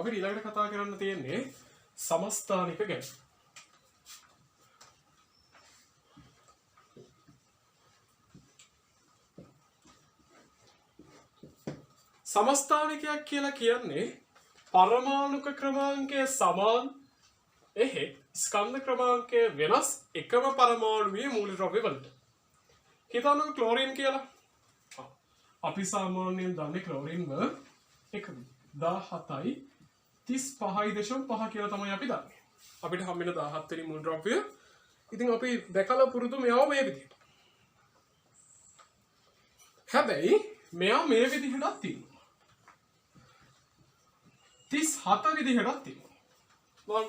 අපිට ඊළඟට කතා කරන්න තියෙන්නේ සමස්ථානික ගැන. සමස්ථානිකයක් කියලා කියන්නේ පරමාණුක ක්‍රමාංකය සමාන එහෙත් ස්කන්ධ ක්‍රමාංකය වෙනස් එකම පරමාණුවේ මූලද්‍රව්‍ය වලට. හිතන්නකෝ ක්ලෝරින් කියලා. අපි සාමාන්‍යයෙන් දන්නේ ක්ලෝරින් වල 17යි 35.5 කියලා තමයි අපි දන්නේ. අපිට හම් වෙන 17 වෙනි මූලද්‍රව්‍ය. ඉතින් අපි දැකලා පුරුදු මෙයාව මේ විදිහට. හැබැයි මෙයා මේ විදිහටත් තියෙනවා. 37 විදිහටත් තියෙනවා.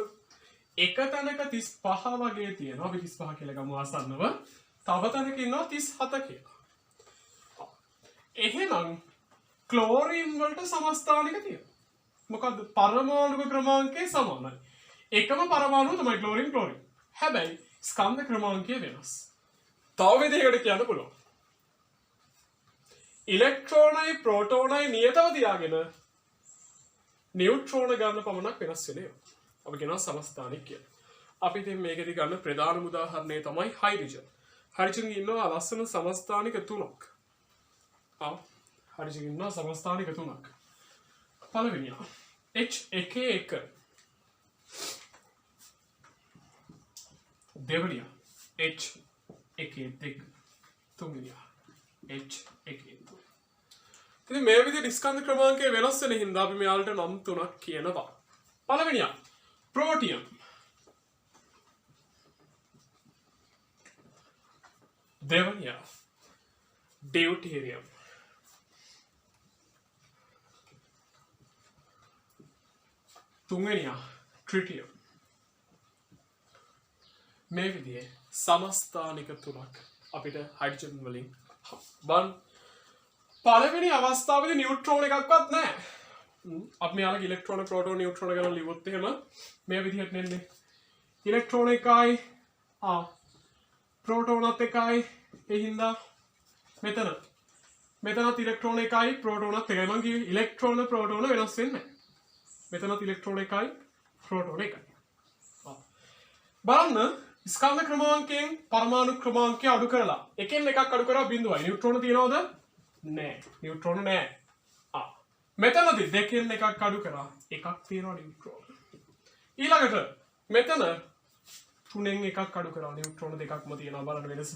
එක තැනක 35 වගේ තියෙනවා. අපි 35 කියලා ගමු ආසන්නව. තව තැනක ඉන්නවා 37 කියලා. එහෙනම් ක්ලෝරින් වලට සමස්ථානික තියෙනවා. මොකද්ද? පරමාණුක ක්‍රමාංකය සමානයි. එකම පරමාණුව තමයි ක්ලෝරින්. හැබැයි ස්කන්ධ ක්‍රමාංකය වෙනස්. තව විදිහකට කියන්න පුළුවන්. ඉලෙක්ට්‍රෝනයි ප්‍රෝටෝනයි නියතව තියාගෙන නියුට්‍රෝන ගන්න පමණක් වෙනස් වෙනවා. අපි කියනවා සමස්ථානික කියලා. අපි ඉතින් මේකෙදි ගන්න ප්‍රධානම උදාහරණය තමයි හයිඩ්‍රජන්. හයිඩ්‍රජන් ඉන්නවා ලස්සන සමස්ථානික තුනක්. හයිඩ්‍රජන් ඉන්නවා සමස්ථානික තුනක්. පළවෙනිය H11. දෙවෙනිය H12. තුන්වෙනිය H13. ඉතින් මේ විදිහට ස්කන්ධ ක්‍රමාංකය වෙනස් වෙන හින්දා අපි මෙයාලට නම් තුනක් කියනවා. පළවෙනිය ප්‍රෝටියම්. දෙවෙනිය ඩියුටීරියම්. තුන්වෙනිය ට්‍රිටියම්. මේ විදිහේ සමස්ථානික තුනක් අපිට හයිඩ්‍රජන් වලින් බලන්න. පළවෙනි අවස්ථාවේදී නියුට්‍රෝන එකක්වත් නැහැ. අපි මෙයාලගේ ඉලෙක්ට්‍රෝන ප්‍රෝටෝන නියුට්‍රෝන ගැන ලියුවොත් එහෙම මේ විදිහට නෙන්නේ. ඉලෙක්ට්‍රෝන එකයි ප්‍රෝටෝනත් එකයි ඒ හින්දා මෙතනත් ඉලෙක්ට්‍රෝන එකයි ප්‍රෝටෝනත් එකයි. මම කිව්වේ ඉලෙක්ට්‍රෝන ප්‍රෝටෝන වෙනස් වෙන්නේ නැහැ. මෙතනත් ඉලෙක්ට්‍රෝන එකයි ප්‍රෝටෝන එකයි. බලන්න ස්කන්ධ ක්‍රමාංකයෙන් පරමාණු ක්‍රමාංකය අඩු කරලා එකෙන් එකක් අඩු කරා 0යි. නියුට්‍රෝන තියනවද? නෑ. නියුට්‍රෝන නෑ. මෙතනදී දෙකෙන් එකක් අඩු කරා එකක් තියෙනවා නියුට්‍රෝන. ඊළඟට මෙතන තුනෙන් එකක් අඩු කරා නියුට්‍රෝන දෙකක්ම තියෙනවා. බලන්න වෙනස.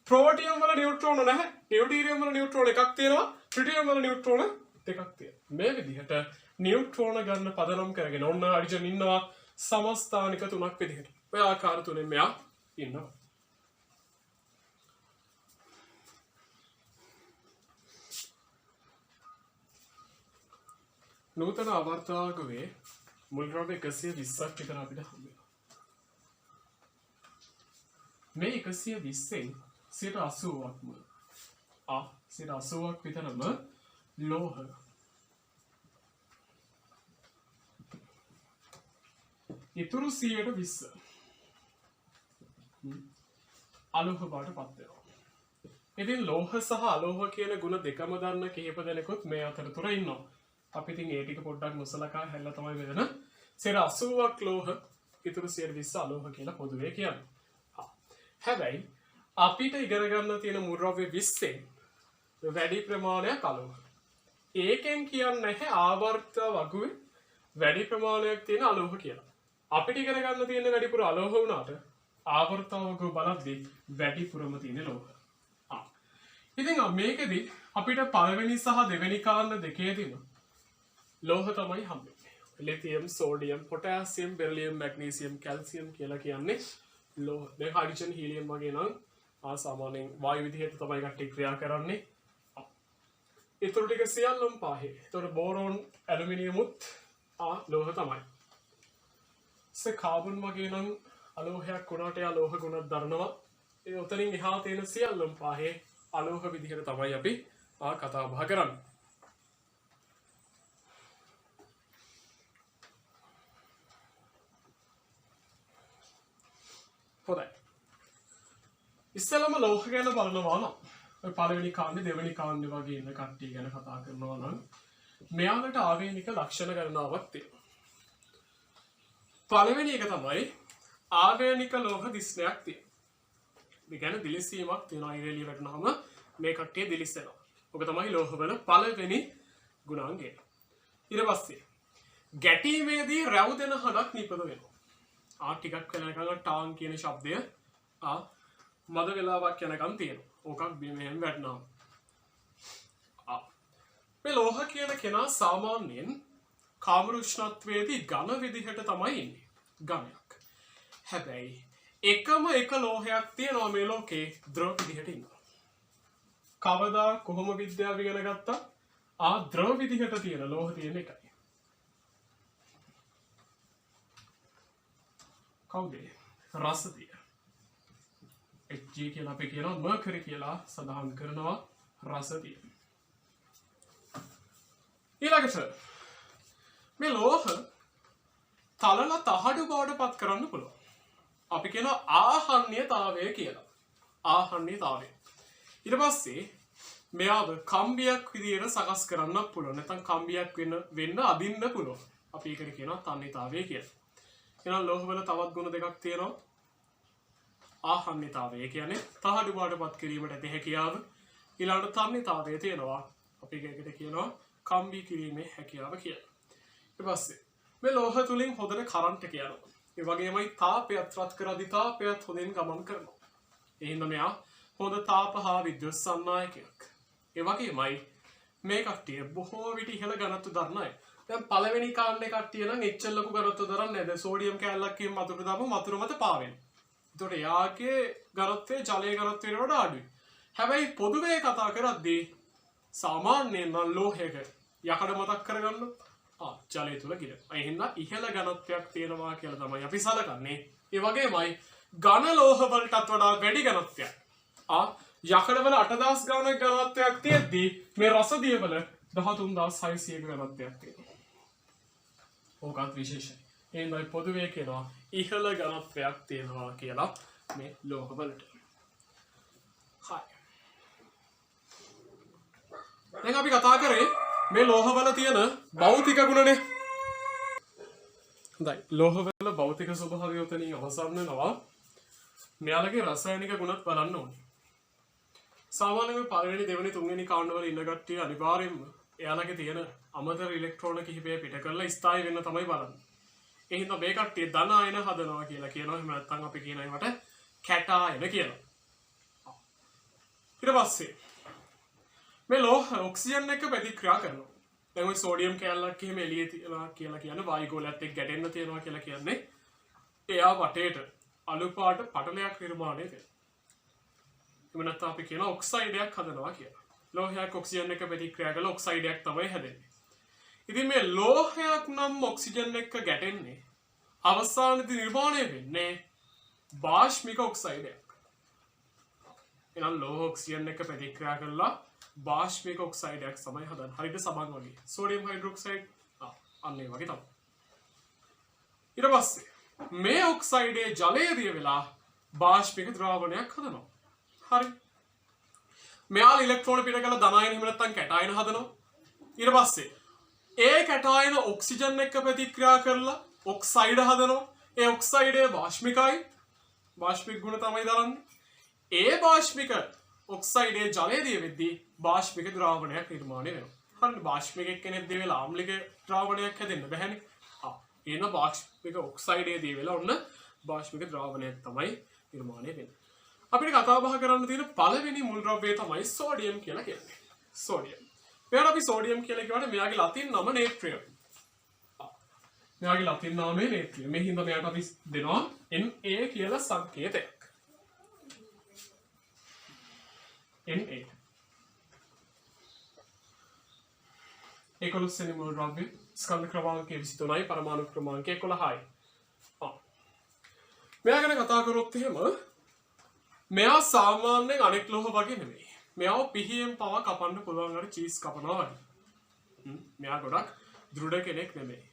ප්‍රෝටියම් වල නියුට්‍රෝන නැහැ. ඩියුටීරියම් වල නියුට්‍රෝන එකක් තියෙනවා. ට්‍රිටියම් වල නියුට්‍රෝන දෙකක් තියෙනවා. මේ විදිහට නියුට්‍රෝන ගන්න පදනම් කරගෙන ඔන්න හයිඩ්‍රජන් ඉන්නවා සමස්ථානික තුනක් විදිහට. ඔය ආකාර තුනෙන් මෙයා ඉන්නවා. නූතන අවර්තනාංගයේ මුල්ද්‍රව්‍ය 120ක් විතර අපිට හම්බ වෙනවා. මේ 120න් 80%ක්ම 80%ක් විතරම ලෝහ. ඉතුරු 120 අලෝහ බවට පත් වෙනවා. ඉතින් ලෝහ සහ අලෝහ කියන ගුණ දෙකම දන්න කිහිප දෙනෙකුත් මේ අතරතුර ඉන්නවා. අපි ඉතින් ඒ ටික පොඩ්ඩක් නොසලකා හැල්ලා තමයි වෙන 80ක් ලෝහ ඉතුරු 120 අලෝහ කියලා පොදුවේ කියන්නේ. හැබැයි අපිට ඉගෙන ගන්න තියෙන මුද්‍රව්‍ය 20න් වැඩි ප්‍රමාණයක් අලෝහ. ඒකෙන් කියන්නේ නැහැ ආවර්ත වගුවේ වැඩි ප්‍රමාණයක් තියෙන අලෝහ කියලා. අපිට ඉගෙන ගන්න තියෙන වැඩිපුර අලෝහ වුණාට ආවර්ත වගුව බලද්දී වැඩිපුරම තියෙන ලෝහ. ඉතින් මේකෙදි අපිට පළවෙනි සහ දෙවෙනි කාරණා දෙකේදීම ලෝහ තමයි හම්බෙන්නේ. Lithium, sodium, potassium, beryllium, magnesium, calcium කියලා කියන්නේ ලෝහ. දැන් හයිඩ්‍රජන්, හීලියම් වගේ නම් සාමාන්‍යයෙන් වායු විදිහට තමයි කට්ටිය ක්‍රියා කරන්නේ. ඊටු ටික සියල්ලම පහේ. ඒතකොට බෝරෝන්, ඇලුමිනියමුත් ලෝහ තමයි. කාබන් වගේ නම් අලෝහයක් වුණාට එයා ලෝහ ගුණයක් දරනවා. ඒ උතරින් එහා තියෙන සියල්ලම පහේ අලෝහ විදිහට තමයි අපි කතා බහ කරන්නේ. හොඳයි. ඉස්සෙල්ලාම ලෝහ ගැන බලනවා නම් ඔය පළවෙනි කාණ්ඩේ දෙවෙනි කාණ්ඩේ වගේ ඉන්න කට්ටිය ගැන කතා කරනවා නම් මෙයාලට ආවේනික ලක්ෂණ ගණනාවක් තියෙනවා. පළවෙනි එක තමයි ආවේනික ලෝහ දිස්නයක් තියෙන. ඒ කියන්නේ දිලිසීමක් තියෙනවා. ඉරේලිය වැටුනහම මේ කට්ටිය දිලිසෙනවා. ඔක තමයි ලෝහවල පළවෙනි ගුණාංගය. ඊට පස්සේ ගැටීමේදී රැවුදෙන හඬක් නිපද වෙනවා. ටිකක් වෙනකන් ටාන් කියන ශබ්දය මද වෙලාවක් යනකම් තියෙනවා. ඕකක් බිමෙන් වැටෙනවා. මේ ලෝහ කියන කෙනා සාමාන්‍යයෙන් කාමර උෂ්ණත්වයේදී ඝන විදිහට තමයි ඉන්නේ. ඝනයක්. හැබැයි එකම එක ලෝහයක් තියෙනවා මේ ලෝකේ ද්‍රව විදිහට ඉන්නවා. කවදා කොහොම විද්‍යාව ඉගෙන ගත්තා ද්‍රව විදිහට තියෙන ලෝහ තියෙන එකයි. කවුද? රසදිය. Hg කියලා අපි කියනවා මර්කරි කියලා සඳහන් කරනවා රසදිය. ඊළඟට මේ ලෝහ තලල තහඩු බවට පත් කරන්න පුළුවන්. අපි කියනවා ආහන්නීයතාවය කියලා. ආහන්නීයතාවය. ඊට පස්සේ මෙයාව කම්බියක් විදියට සකස් කරන්න පුළුවන්. නැත්නම් කම්බියක් වෙන්න අදින්න පුළුවන්. අපි ඒකට කියනවා තන්නිතාවය කියලා. එහෙනම් ලෝහවල තවත් ගුණ දෙකක් තියෙනවා. ආහන්නීයතාවය කියන්නේ තහඩු බවට පත් කිරීමට ඇති හැකියාව. ඊළඟට තන්නිතාවය තියෙනවා. අපි ඒකට කියනවා කම්බි කිරීමේ හැකියාව කියලා. ඊට පස්සේ මේ ලෝහ තුලින් හොඳට කරන්ට් එක යනවා. ඒ වගේමයි තාපයත් රත් කරද්දී තාපයත් හොඳින් ගමන් කරනවා. එහෙනම් මෙයා හොඳ තාප හා විද්‍යුත් සන්නායකයක්. ඒ වගේමයි මේ කට්ටිය බොහෝ විට ඉහළ ඝනත්ව දරන අය. දැන් පළවෙනි කාණ්ඩේ කට්ටිය නම් එච්චර ලොකු ඝනත්ව දරන්නේ නැහැ. දැන් සෝඩියම් කැලලක් කියමු වතුරට දාපුවම වතුර මත පාවෙන. ඒතකොට එයාගේ ඝනත්වය ජලයේ ඝනත්වයට වඩා අඩුයි. හැබැයි පොදුවේ කතා කරද්දී සාමාන්‍යයෙන් නම් ලෝහයක යකඩ මතක් කරගන්න ජලය තුල ගිර. ඒ හින්දා ඉහළ ඝනත්වයක් තියෙනවා කියලා තමයි අපි සලකන්නේ. ඒ වගේමයි ඝන ලෝහ වලටත් වඩා වැඩි ඝනත්වයක්. යකඩවල 8000 ගණනක ඝනත්වයක් තියෙද්දි මේ රසදිය වල 13600ක ඝනත්වයක් තියෙනවා. ඕකත් විශේෂයි. එහෙනම් පොදුවේ කියනවා ඉහළ ඝනත්වයක් තියෙනවා කියලා මේ ලෝහ වලට. හරි. දැන් අපි කතා කරේ මේ ලෝහවල තියෙන භෞතික ගුණනේ. හොඳයි. ලෝහවල භෞතික ස්වභාවය උතනින් අවසන් වෙනවා. මෙයාලගේ රසායනික ගුණත් බලන්න ඕනේ. සාමාන්‍යයෙන් පළවෙනි දෙවෙනි තුන්වෙනි කාණ්ඩවල ඉන්න කට්ටිය අනිවාර්යයෙන්ම එයාලගේ තියෙන අමතර ඉලෙක්ට්‍රෝන කිහිපය පිට කරලා ස්ථායී වෙන්න තමයි බලන්නේ. ඒ හින්දා මේ කට්ටිය ධන අයන හදනවා කියලා කියනවා. එහෙම නැත්නම් අපි කියන ඒවට කැටායන කියලා. ඊට පස්සේ මේ ලෝහ ඔක්සිජන් එක්ක ප්‍රතික්‍රියා කරනවා. දැන් ඔය සෝඩියම් කැලලක් එහෙම එළියේ තියලා කියලා කියන්නේ වායු ගෝලයත් එක්ක ගැටෙන්න තියනවා කියලා කියන්නේ එයා වටේට අලු පාට පටලයක් නිර්මාණය වෙනවා. එහෙම නැත්නම් අපි කියන ඔක්සයිඩයක් හදනවා කියලා. ලෝහයක් ඔක්සිජන් එක්ක ප්‍රතික්‍රියා කරලා ඔක්සයිඩයක් තමයි හැදෙන්නේ. ඉතින් මේ ලෝහයක් නම් ඔක්සිජන් එක්ක ගැටෙන්නේ අවසානයේදී නිර්මාණය වෙන්නේ බාෂ්මික ඔක්සයිඩයක්. එහෙනම් ලෝහ ඔක්සිජන් එක්ක ප්‍රතික්‍රියා කරලා බාෂ්මික ඔක්සයිඩයක් තමයි හදන්නේ. හරියට සබන් වගේ. සෝඩියම් හයිඩ්‍රොක්සයිඩ් අන්න ඒ වගේ තමයි. ඊට පස්සේ මේ ඔක්සයිඩේ ජලයේ දිය වෙලා බාෂ්මික ද්‍රාවණයක් හදනවා. හරි. මෙයාල ඉලෙක්ට්‍රෝන පිට කරලා ධන අයන එහෙම නැත්නම් කැටායන හදනවා. ඊට පස්සේ ඒ කැටායන ඔක්සිජන් එක්ක ප්‍රතික්‍රියා කරලා ඔක්සයිඩ් හදනවා. ඒ ඔක්සයිඩේ බාෂ්මිකයි. බාෂ්මික ගුණ තමයි දරන්නේ. ඒ බාෂ්මික ඔක්සයිඩේ ජලයේදී වෙද්දී බාෂ්මික ද්‍රාවණයක් නිර්මාණය වෙනවා. හරිද? බාෂ්මික කෙනෙක් දී වෙලා ආම්ලික ද්‍රාවණයක් හැදෙන්න බැහැනේ. එන බාෂ්මික ඔක්සයිඩේදී වෙලා ඔන්න බාෂ්මික ද්‍රාවණයක් තමයි නිර්මාණය වෙන්නේ. අපිට කතා බහ කරන්න තියෙන පළවෙනි මුල් ද්‍රව්‍යය තමයි සෝඩියම් කියලා කියන්නේ. සෝඩියම්. මෙයාට අපි සෝඩියම් කියලා කියවනේ මෙයාගේ ලතින් නම නේට්‍රියම්. මෙයාගේ ලතින් නාමය නේට්‍රියම්. මේ හින්දා මෙයාට අපි දෙනවා Na කියලා සංකේතයක්. Na. 11 වෙනි මුල් ද්‍රව්‍ය ස්කන්ධ ක්‍රමාංකය 23යි පරමාණු ක්‍රමාංකය 11යි. මෙයා ගැන කතා කරොත් එහෙම මෙයා සාමාන්‍යයෙන් අනෙක් ලෝහ වගේ නෙමෙයි. මෙයාව පිහියෙන් පවා කපන්න පුළුවන් අර චීස් කපනවා වගේ. මෙයා ගොඩක් දෘಢ කෙනෙක් නෙමෙයි.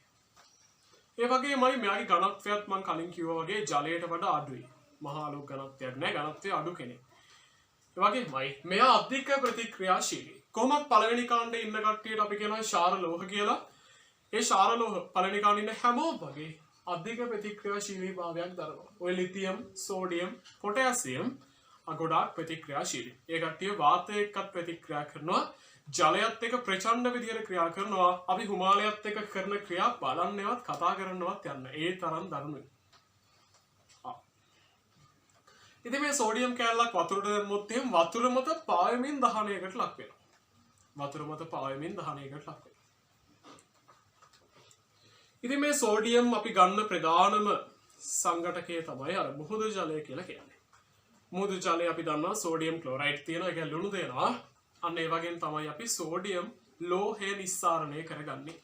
ඒ වගේමයි මෙයාගේ ඝනත්වයත් මම කලින් කිව්වා වගේ ජලයට වඩා අඩුයි. මහා ලෝක ඝනත්වයක් නෑ. ඝනත්වය අඩු කෙනෙක්. ඒ වගේමයි මෙයා අධික ප්‍රතික්‍රියාශීලී. කොහොමත් පළවෙනි කාණ්ඩේ ඉන්න කට්ටියට අපි කියනවා ශාර ලෝහ කියලා. ඒ ශාර ලෝහ පළවෙනි කාණ්ඩේ ඉන්න හැමෝම වගේ අධික ප්‍රතික්‍රියාශීලී භාවයක් දරනවා. ඔය ලිතියම්, සෝඩියම්, පොටෑසියම් ගොඩාක් ප්‍රතික්‍රියාශීලී. ඒ කට්ටිය වාතය එක්කත් ප්‍රතික්‍රියා කරනවා. ජලයත් එක්ක ප්‍රචණ්ඩ විදියට ක්‍රියා කරනවා. අපි හිමාලයත් එක්ක කරන ක්‍රියා බලන්නවත් කතා කරන්නවත් යන්න. ඒ තරම් දරුණුයි. ඉතින් මේ සෝඩියම් කැලලක් වතුරට දැම්මොත් එහෙනම් වතුර මත පායමින් දහනයකට ලක් වෙනවා. වතුර මත පායමින් දහනයකට ලක් වෙනවා. ඉතින් මේ සෝඩියම් අපි ගන්න ප්‍රධානම සංඝටකය තමයි අර මුහුදු ජලය කියලා කියන්නේ. මුහුදු ජලය අපි දන්නවා සෝඩියම් ක්ලෝරයිඩ් තියෙනවා. ඒක ලුණු දෙනවා. අන්න ඒ වගේම තමයි අපි සෝඩියම් ලෝහය නිස්සාරණය කරගන්නේ.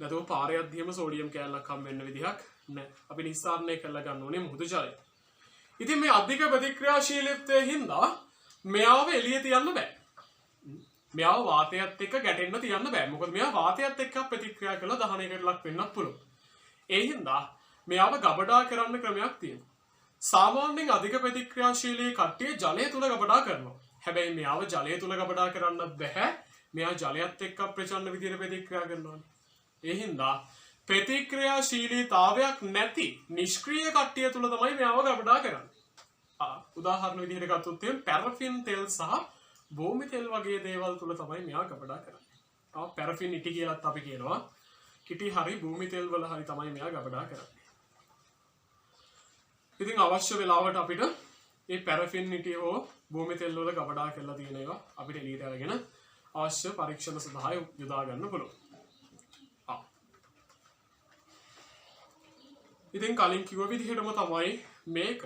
නැතුව පාරේ යද්දිම සෝඩියම් කැලලක් හම් වෙන්න විදිහක් නැහැ. අපි නිස්සාරණය කරලා ගන්න ඕනේ මුහුදු ජලය. ඉතින් මේ අධික ප්‍රතික්‍රියාශීලීත්වයේ හින්දා මෙයාව එළිය තියන්න බෑ. මෙයාව වාතයත් එක්ක ගැටෙන්න තියන්න බෑ. මොකද මෙයා වාතයත් එක්ක ප්‍රතික්‍රියා කරලා දහනයකට ලක් වෙන්නත් පුළුවන්. ඒ හින්දා මෙයාව ගබඩා කරන්න ක්‍රමයක් තියෙනවා. සාමාන්‍යයෙන් අධික ප්‍රතික්‍රියාශීලී කට්ටිය ජලය තුල ගබඩා කරනවා. හැබැයි මෙයාව ජලය තුල ගබඩා කරන්න බෑ. මෙයා ජලයත් එක්ක ප්‍රචණ්ඩ විදියට ප්‍රතික්‍රියා කරනවා. ඒ හින්දා ප්‍රතික්‍රියාශීලීතාවයක් නැති නිෂ්ක්‍රීය කට්ටිය තුල තමයි මෙයාව ගබඩා කරන්නේ. උදාහරණ විදිහට ගත්තොත් පැරෆින් තෙල් සහ භූමි තෙල් වගේ දේවල් තුල තමයි මෙයා ගබඩා කරන්නේ. පැරෆින් ඉටි කියලාත් අපි කියනවා. කිටි හරි භූමි තෙල් වල හරි තමයි මෙයා ගබඩා කරන්නේ. ඉතින් අවශ්‍ය වෙලාවට අපිට මේ පැරෆින් ඉටි හෝ භූමි තෙල් වල ගබඩා කරලා තියෙන ඒවා අපිට එළියට අරගෙන අවශ්‍ය පරීක්ෂණ සඳහා යොදා ගන්න පුළුවන්. ඉතින් කලින් කිව්ව විදිහටම තමයි මේක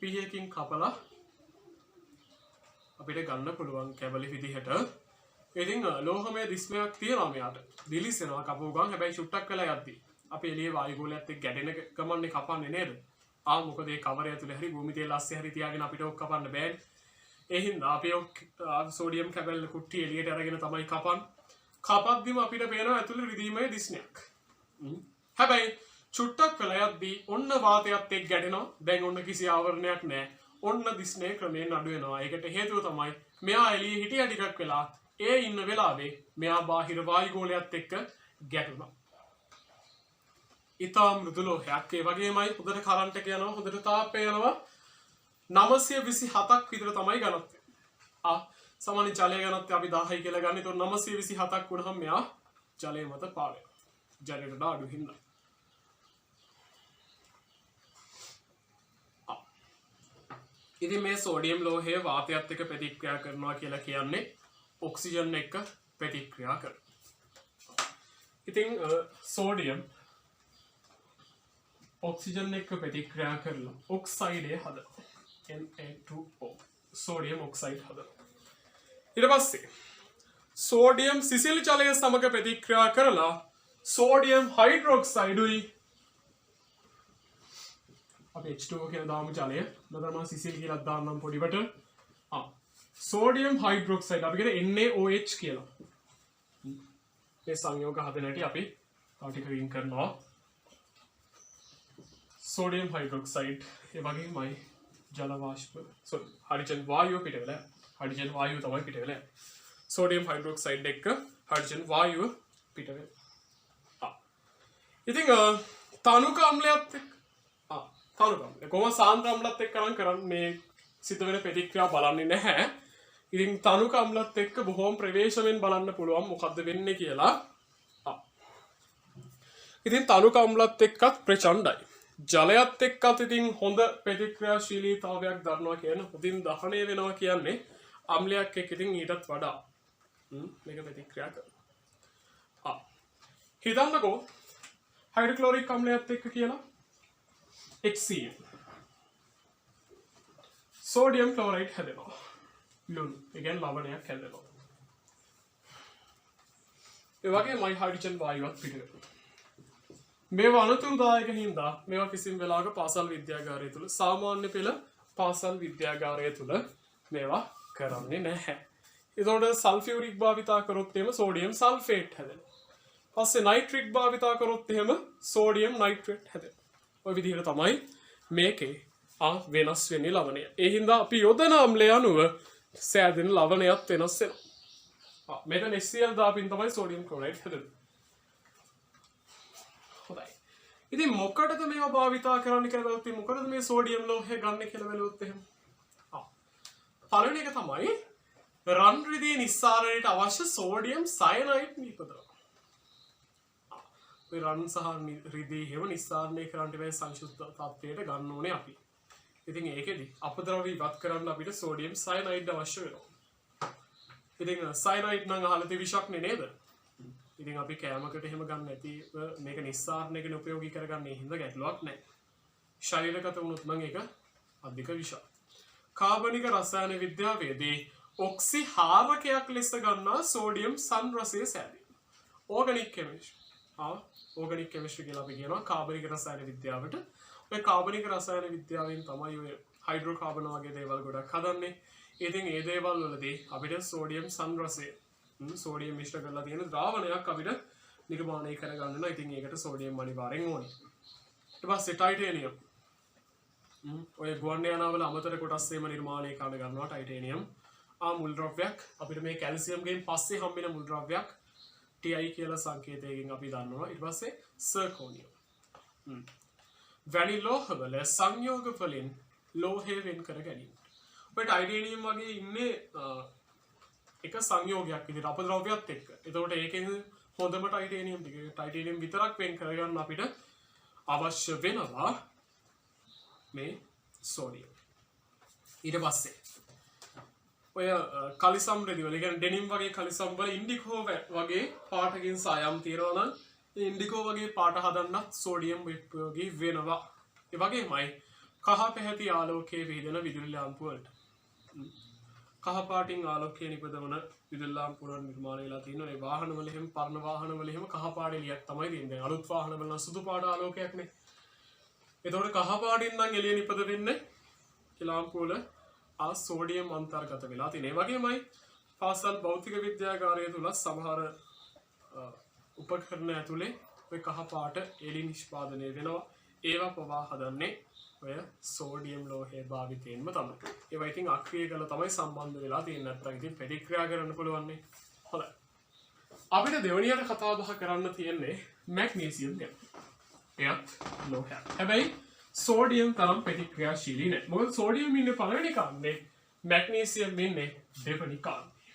පිහයකින් කපලා අපිට ගන්න පුළුවන් කැබලි විදිහට. ඉතින් ලෝහමය දිස්මයක් තියෙනවා මෙයාට. දිලිසෙනවා කපුව ගමන්. හැබැයි චුට්ටක් වෙලා යද්දි අපි එළියේ වායු ගෝලයත් එක්ක ගැටෙන ගමන්නේ කපන්නේ නේද? මොකද ඒ කවරය ඇතුලේ හරි භූමි තෙල් අස්සේ හරි තියාගෙන අපිට ඔක් කපන්න බෑ. ඒ හින්දා අපි ඔක් සෝඩියම් කැබල් කුට්ටි එළියට අරගෙන තමයි කපන්නේ. කපද්දිම අපිට පේනවා ඇතුලේ රිදීමේ දිස්නයක්. හැබැයි චුට්ටක් වෙලා යද්දී ඔන්න වාතයත් එක්ක ගැටෙනවා. දැන් ඔන්න කිසි ආවරණයක් නැහැ. ඔන්න දිස්නේ ක්‍රමයෙන් අඩු වෙනවා. ඒකට හේතුව තමයි මෙයා එළියේ හිටිය ටිකක් වෙලා ඒ ඉන්න වෙලාවේ මෙයා බාහිර වායු ගෝලයත් එක්ක ගැටුණා. ඊටා මෘදු ලෝහයක්. ඒ වගේමයි හොඳට කරන්ට් එක යනවා, හොඳට තාපය යනවා. 927ක් විතර තමයි ඝනත්වය. සාමාන්‍ය ජලයේ ඝනත්වය අපි 10යි කියලා ගන්න. ඒතකොට 927ක් වුණාම මෙයා ජලයේ මත පාවෙනවා. ජලයට අඩු හින්දා. ඉතින් මේ සෝඩියම් ලෝහය වාතයත් එක්ක ප්‍රතික්‍රියා කරනවා කියලා කියන්නේ ඔක්සිජන් එක්ක ප්‍රතික්‍රියා කරනවා. ඉතින් සෝඩියම් ඔක්සිජන් එක්ක ප්‍රතික්‍රියා කරලා ඔක්සයිඩය හදනවා. Na2O සෝඩියම් ඔක්සයිඩ් හදනවා. ඊට පස්සේ සෝඩියම් සිසිල් ජලය සමග ප්‍රතික්‍රියා කරලා සෝඩියම් හයිඩ්‍රොක්සයිඩුයි අපි H2O කියලා දාමු ජලය. නැත්නම් මම සිසිල් කියලා දාන්නම් පොඩිවට. සෝඩියම් හයිඩ්‍රොක්සයිඩ් අපි කියන්නේ NaOH කියලා. මේ සංයෝග හදන හැටි අපි තව ටික වින් කරනවා. සෝඩියම් හයිඩ්‍රොක්සයිඩ් ඒ වගේමයි ජල වාෂ්ප හයිඩ්‍රජන් වායුව පිට වෙලා. හයිඩ්‍රජන් වායුව තමයි පිට වෙලා. සෝඩියම් හයිඩ්‍රොක්සයිඩ් එක්ක හයිඩ්‍රජන් වායුව පිට වෙනවා. ඉතින් තනුක අම්ලයත් එක්ක කොහොම සාන්ද්‍ර අම්ලත් එක්ක කරන්නේ මේ සිද්ධ වෙන ප්‍රතික්‍රියා බලන්නේ නැහැ. ඉතින් තනුක අම්ලත් එක්ක බොහොම ප්‍රවේශමෙන් බලන්න පුළුවන් මොකද්ද වෙන්නේ කියලා. ඉතින් තනුක අම්ලත් එක්කත් ප්‍රචණ්ඩයි. ජලයත් එක්කත් ඉතින් හොඳ ප්‍රතික්‍රියාශීලීතාවයක් දරනවා කියන උදින් දහණය වෙනවා කියන්නේ අම්ලයක් එක්ක ඉතින් ඊටත් වඩා මේක ප්‍රතික්‍රියා කරනවා. හිතන්නකෝ හයිඩ්‍රොක්ලෝරික් අම්ලයත් එක්ක කියලා HCl සෝඩියම් ක්ලෝරයිඩ් හැදෙනවා. ලුණු ඒ කියන්නේ ලවණයක් හැදෙනවා. ඒ වගේමයි හයිඩ්‍රජන් වායුවක් පිට කරනවා. මේවා අනුතුරුදායක හින්දා මේවා කිසිම වෙලාවක පාසල් විද්‍යාගාරය තුල සාමාන්‍ය පෙළ පාසල් විද්‍යාගාරය තුල මේවා කරන්නේ නැහැ. ඒතකොට සල්ෆියුරික් භාවිතා කරොත් එහෙම සෝඩියම් සල්ෆේට් හැදෙනවා. පස්සේ නයිට්‍රික් භාවිතා කරොත් එහෙම සෝඩියම් නයිට්‍රේට් හැදෙනවා. ඔය විදිහට තමයි මේකේ වෙනස් වෙන්නේ ලවණය. ඒ හින්දා අපි යොදන අම්ලය අනුව සෑදෙන ලවණයත් වෙනස් වෙනවා. මෙතන HCl දාපින් තමයි සෝඩියම් ක්ලෝරයිඩ් හැදෙන්නේ. හොඳයි. ඉතින් මොකටද මේවා භාවිතා කරන්න කියලා බලද්දී මොකටද මේ සෝඩියම් ලෝහය ගන්න කියලා බලුවොත් එහෙම. පළවෙනි එක තමයි රන් රිදී නිස්සාරණයට අවශ්‍ය සෝඩියම් සයනයිඩ් නිපදවනවා. ඔය රන් සහ රිදී හැම නිස්සාරණය කරන්න බැහැ සංයුක්ත තත්ත්වයට ගන්න ඕනේ අපි. ඉතින් ඒකෙදි අපද්‍රව්‍ය ඉවත් කරන්න අපිට සෝඩියම් සයනයිඩ් අවශ්‍ය වෙනවා. ඉතින් සයනයිඩ් නම් අහලා තියෙ විෂක්නේ නේද? ඉතින් අපි කෑමකට එහෙම ගන්න නැති මේක නිස්සාරණයකට උපයෝගී කරගන්නේ හින්දා ගැටලුවක් නැහැ. ශරීරගත වුණොත් නම් ඒක අධික විෂ. කාබනික රසායන විද්‍යාවේදී ඔක්සි හාරකයක් ලෙස ගන්නා සෝඩියම් සංරසය සෑදීම. Organic chemistry. ඕගනික් කෙමිස්ට්‍රි කියලා අපි කියනවා කාබනික රසායන විද්‍යාවට. ඔය කාබනික රසායන විද්‍යාවෙන් තමයි ඔය හයිඩ්‍රෝකාබන වගේ දේවල් ගොඩක් හදන්නේ. ඉතින් ඒ දේවල් වලදී අපිට සෝඩියම් සංරසය සෝඩියම් මිශ්‍ර කරලා තියෙන ද්‍රාවණයක් අපිට නිර්මාණය කරගන්න නම් ඉතින් ඒකට සෝඩියම් අනිවාර්යෙන් ඕනේ. ඊට පස්සේ ටයිටේනියම්. ඔය ගුවන් යානාවල අමතර කොටස් එහෙම නිර්මාණය කරන්න ගන්නවා ටයිටේනියම්. මුල් ද්‍රව්‍යයක් අපිට මේ කැල්සියම් ගෙන් පස්සේ හම්බෙන මුල් ද්‍රව්‍යයක් TI කියලා සංකේතයකින් අපි දන්නවා. ඊට පස්සේ සර්කෝනියම්. වැනි ලෝහවල සංයෝග වලින් ලෝහය වෙන් කර ගැනීම. ඔය ටයිටේනියම් වගේ ඉන්නේ එක සංයෝගයක් විදිහට අපද්‍රව්‍යයත් එක්ක. එතකොට ඒකෙන් හොඳම ටයිටේනියම් ටික ටයිටේනියම් විතරක් වෙන් කරගන්න අපිට අවශ්‍ය වෙනවා මේ සෝඩියම්. ඊට පස්සේ ඔය කලිසම් රෙදි වල කියන්නේ ඩෙනිම් වගේ කලිසම් වල ඉන්ඩිකෝ වගේ පාටකින් සායම් තියනවා නම් ඒ ඉන්ඩිකෝ වගේ පාට හදන්නත් සෝඩියම් උපයෝගී වෙනවා. ඒ වගේමයි කහ පැහැති ආලෝකයේ විහිදෙන විදුලි ලාම්පු වලට. කහ පාටින් ආලෝකය නිපදවන විදුලි ලාම්පු වල නිර්මාණය වෙලා තියෙනවා. ඒ වාහන වල එහෙම පරණ වාහන වල එහෙම කහ පාට එළියක් තමයි දෙන්නේ. අලුත් වාහන වල නම් සුදු පාට ආලෝකයක් නේ. එතකොට කහ පාටින් නම් එළිය නිපද වෙන්නේ ඒ ලාම්පු වල සෝඩියම් අන්තර්ගත වෙලා තියෙන. ඒ වගේමයි පාසල් භෞතික විද්‍යාගාරය තුල සමහර උපකරණ ඇතුලේ ඔය කහ පාට එළි නිෂ්පාදනය වෙනවා. ඒවා පවා හදන්නේ ඔය සෝඩියම් ලෝහය භාවිතයෙන්ම තමයි. ඒවා ඉතින් අක්‍රිය කරලා තමයි සම්බන්ධ වෙලා තියෙන්නේ. නැත්නම් ඉතින් ප්‍රතික්‍රියා කරන්න පුළුවන් නේ. හොඳයි. අපිට දෙවෙනියට කතා බහ කරන්න තියෙන්නේ මැග්නීසියම් ගැන. එයත් ලෝහයක්. හැබැයි සෝඩියම් තරම් ප්‍රතික්‍රියාශීලී නැහැ. මොකද සෝඩියම් ඉන්නේ පළවෙනි කාණ්ඩේ, මැග්නීසියම් ඉන්නේ දෙවෙනි කාණ්ඩේ.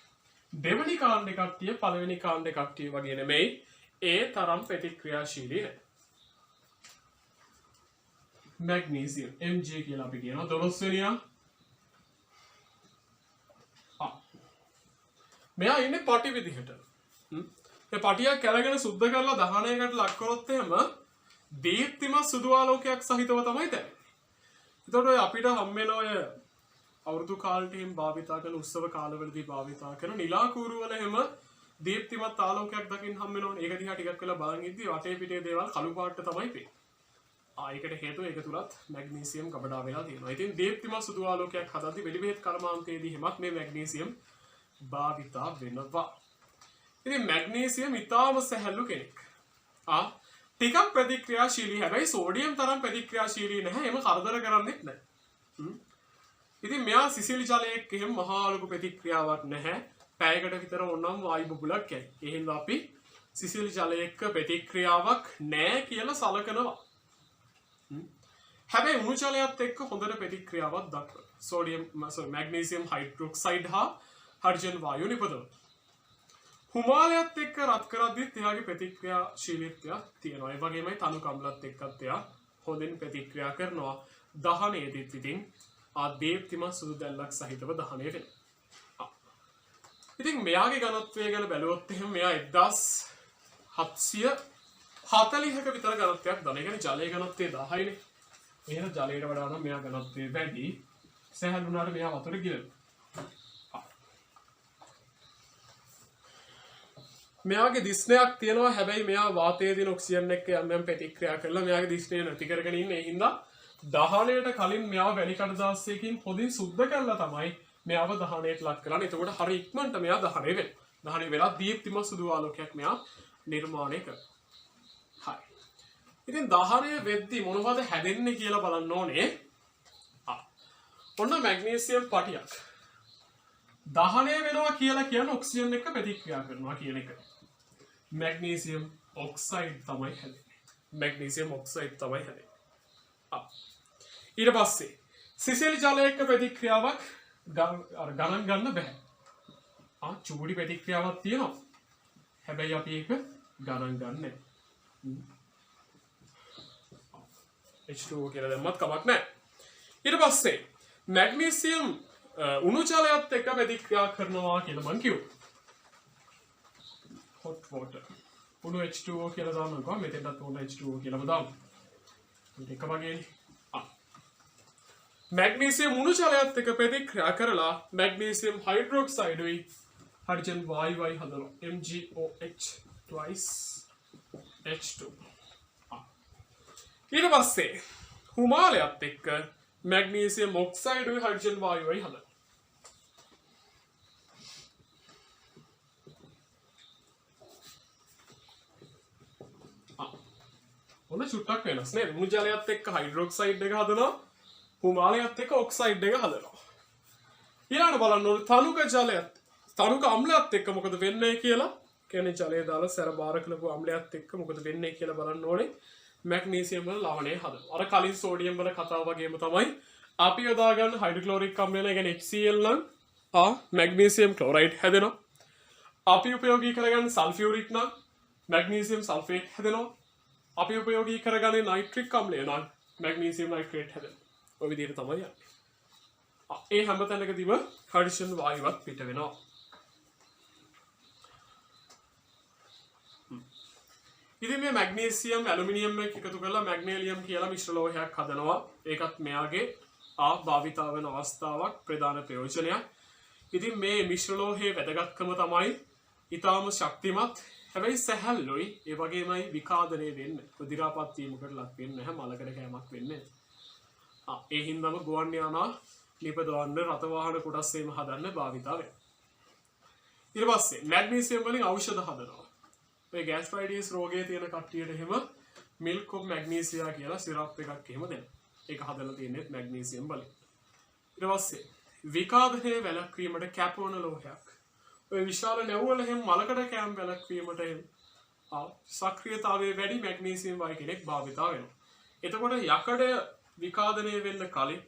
දෙවෙනි කාණ්ඩේ කට්ටිය පළවෙනි කාණ්ඩේ කට්ටිය වගේ නෙමෙයි. ඒ තරම් ප්‍රතික්‍රියාශීලී නැහැ. මැග්නීසියම් Mg කියලා අපි කියනවා 12 වෙනියා. මෙයා ඉන්නේ පටි විදිහට. ඒ පටියක් කැරගෙන සුද්ධ කරලා දහනයකට ලක් කරොත් එහෙම දීප්තිමත් සුදු ආලෝකයක් සහිතව තමයි තැවෙන්නේ. එතකොට ඔය අපිට හම්බෙන ඔය අවුරුදු කාලෙට හිම් භාවිතා කරන උත්සව කාලවලදී භාවිතා කරන නිලාකූරු වල හැම දීප්තිමත් ආලෝකයක් දකින්න හම්බ වෙනවනේ. ඒක දිහා ටිකක් වෙලා බලන් ඉද්දි වටේ පිටේ දේවල් කළු පාට තමයි පේන්නේ. ඒකට හේතුව ඒක තුලත් මැග්නීසියම් ගබඩා වෙලා තියෙනවා. ඉතින් දීප්තිමත් සුදු ආලෝකයක් හදද්දි වෙලිබෙහෙත් කර්මාන්තයේදී හැමත් මේ මැග්නීසියම් භාවිතා වෙනවා. ඉතින් මැග්නීසියම් ඊටාම සැහැල්ලු කෙනෙක්. ටිකක් ප්‍රතික්‍රියාශීලී. හැබැයි සෝඩියම් තරම් ප්‍රතික්‍රියාශීලී නැහැ. එහෙම කරදර කරන්නේත් නැහැ. ඉතින් මෙයා සිසිල් ජලයක එහෙම මහා ලොකු ප්‍රතික්‍රියාවක් නැහැ. පැයකට විතර ඕනනම් වායු බුබුලක් යයි. ඒ හින්දා අපි සිසිල් ජලයක ප්‍රතික්‍රියාවක් නැහැ කියලා සලකනවා. හැබැයි උණු ජලයත් එක්ක හොඳට ප්‍රතික්‍රියාවක් දක්වනවා. සෝඩියම් මැග්නීසියම් හයිඩ්‍රොක්සයිඩ් හා හයිඩ්‍රජන් වායු නිපදවනවා. හිමාලයත් එක්ක රත් කරද්දිත් එයාගේ ප්‍රතික්‍රියාශීලීත්වයක් තියෙනවා. ඒ වගේමයි තනු කම්ලත් එක්කත් එයා හොඳින් ප්‍රතික්‍රියා කරනවා. දහනයේදීත් ඉතින් දීප්තිමත් සුදු දැල්ලක් සහිතව දහනය වෙනවා. ඉතින් මෙයාගේ ඝනත්වය ගැන බැලුවොත් එහෙනම් මෙයා 1740ක විතර ඝනත්වයක් දන. ඒ කියන්නේ ජලයේ ඝනත්වය 10යිනේ. එහෙනම් ජලයට වඩා නම් මෙයා ඝනත්වය වැඩි. සැහැල්ලු වුණාට මෙයා වතුර ගිලනවා. මෙයාගේ දිස්නයක් තියෙනවා. හැබැයි මෙයා වාතයේ දින ඔක්සිජන් එක්ක යම් ප්‍රතික්‍රියා කරලා මෙයාගේ දිස්නය නැති කරගෙන ඉන්නේ. ඒ හින්දා දහනයට කලින් මෙයාව වැලි කඩදාසියකින් හොඳින් සුද්ධ කරලා තමයි මෙයාව දහනයට ලක් කරන්නේ. එතකොට හරි ඉක්මනට මෙයා දහනය වෙනවා. දහනය වෙලා දීප්තිමත් සුදු ආලෝකයක් මෙයා නිර්මාණය කරනවා. හරි. ඉතින් දහනය වෙද්දි මොනවද හැදෙන්නේ කියලා බලන්න ඕනේ. ඔන්න මැග්නීසියම් පටියක්. දහනය වෙනවා කියලා කියන්නේ ඔක්සිජන් එක්ක ප්‍රතික්‍රියා කරනවා කියන එක. මැග්නීසියම් ඔක්සයිඩ් තමයි හැදෙන්නේ. මැග්නීසියම් ඔක්සයිඩ් තමයි හැදෙන්නේ. ඊට පස්සේ සිසිල් ජලයක ප්‍රතික්‍රියාවක් ගණන් ගන්න බෑ. චූඩි ප්‍රතික්‍රියාවක් තියෙනවා. හැබැයි අපි ඒක ගණන් ගන්න නැහැ. H2O කියලා දැම්මත් කමක් නැහැ. ඊට පස්සේ මැග්නීසියම් උණු ජලයත් එක්ක ප්‍රතික්‍රියා කරනවා කියලා මම කිව්වා. hot water. උණු H2O කියලා දාන්නකෝ. මෙතෙන්ටත් උණු H2O කියලාම දාමු. මේක වගේනේ. මැග්නීසියම් උණු ජලයත් එක්ක ප්‍රතික්‍රියා කරලා මැග්නීසියම් හයිඩ්‍රොක්සයිඩුයි හයිඩ්‍රජන් වායුවයි හදනවා. MgOH twice H2. ඊට පස්සේ හුමාලයත් එක්ක මැග්නීසියම් ඔක්සයිඩුයි හයිඩ්‍රජන් වායුවයි හදනවා. ඔන්න චුට්ටක් වෙනස් නේද? උණු ජලයත් එක්ක හයිඩ්‍රොක්සයිඩ් එක හදනවා. හුමාලයත් එක්ක ඔක්සයිඩ් එක හදනවා. ඊළඟට බලන්න ඕනේ තනුක අම්ලයත් එක්ක මොකද වෙන්නේ කියලා. කියන්නේ ජලය දාලා සැර බාර කළපු අම්ලයත් එක්ක මොකද වෙන්නේ කියලා බලන්න ඕනේ. මැග්නීසියම් වල ලවණය හදනවා. අර කලින් සෝඩියම් වල කතාව වගේම තමයි අපි යොදා ගන්න හයිඩ්‍රොක්ලෝරික් අම්ලය නේ. කියන්නේ HCl නම් මැග්නීසියම් ක්ලෝරයිඩ් හැදෙනවා. අපි උපයෝගී කරගන්න සල්ෆියුරික් නම් මැග්නීසියම් සල්ෆේට් හැදෙනවා. අපි උපයෝගී කරගන්නේ නයිට්‍රික් අම්ලය නම් මැග්නීසියම් නයිට්‍රේට් හැදෙනවා. ඔය විදිහට තමයි යන්නේ. ඒ හැම තැනකදීම හයිඩ්‍රජන් වායුවක් පිට වෙනවා. ඉතින් මේ මැග්නීසියම් ඇලුමිනියම් එක එකතු කරලා මැග්නීලියම් කියලා මිශ්‍ර ලෝහයක් හදනවා. ඒකත් මෙයාගේ භාවිතා වෙන අවස්ථාවක් ප්‍රධාන ප්‍රයෝජනයක්. ඉතින් මේ මිශ්‍ර ලෝහයේ වැදගත්කම තමයි ඊටාම ශක්තිමත් හැබැයි සැහැල්ලුයි. ඒ වගේමයි විකාදනය වෙන්නේ. රුධිරාපත් වීමකට ලක් වෙන්නේ නැහැ. මලකඩ කෑමක් වෙන්නේ නැහැ. ඒ හින්දාම ගුවන් යානා නිපදවන්න රත වාහන කොටස් එහෙම හදන්න භාවිතා වෙනවා. ඊට පස්සේ මැග්නීසියම් වලින් ಔಷಧ හදනවා. මේ ગેස්ට්‍රයිටිස් රෝගයේ තියෙන කට්ටියට එහෙම මිල්ක් ඔෆ් මැග්නීසියා කියලා සිරප් එකක් එහෙම දෙනවා. ඒක හදලා තියෙන්නේ මැග්නීසියම් වලින්. ඊට පස්සේ විකාදනයේ වැළැක්වීමට කැපවන ලෝහයක්. ඔය විශාල නැවුවල එහෙම මලකඩ කෑම වැළැක්වීමට සක්‍රියතාවයේ වැඩි මැග්නීසියම් වයි කෙනෙක් භාවිතා වෙනවා. එතකොට යකඩ විකාදනය වෙන්න කලින්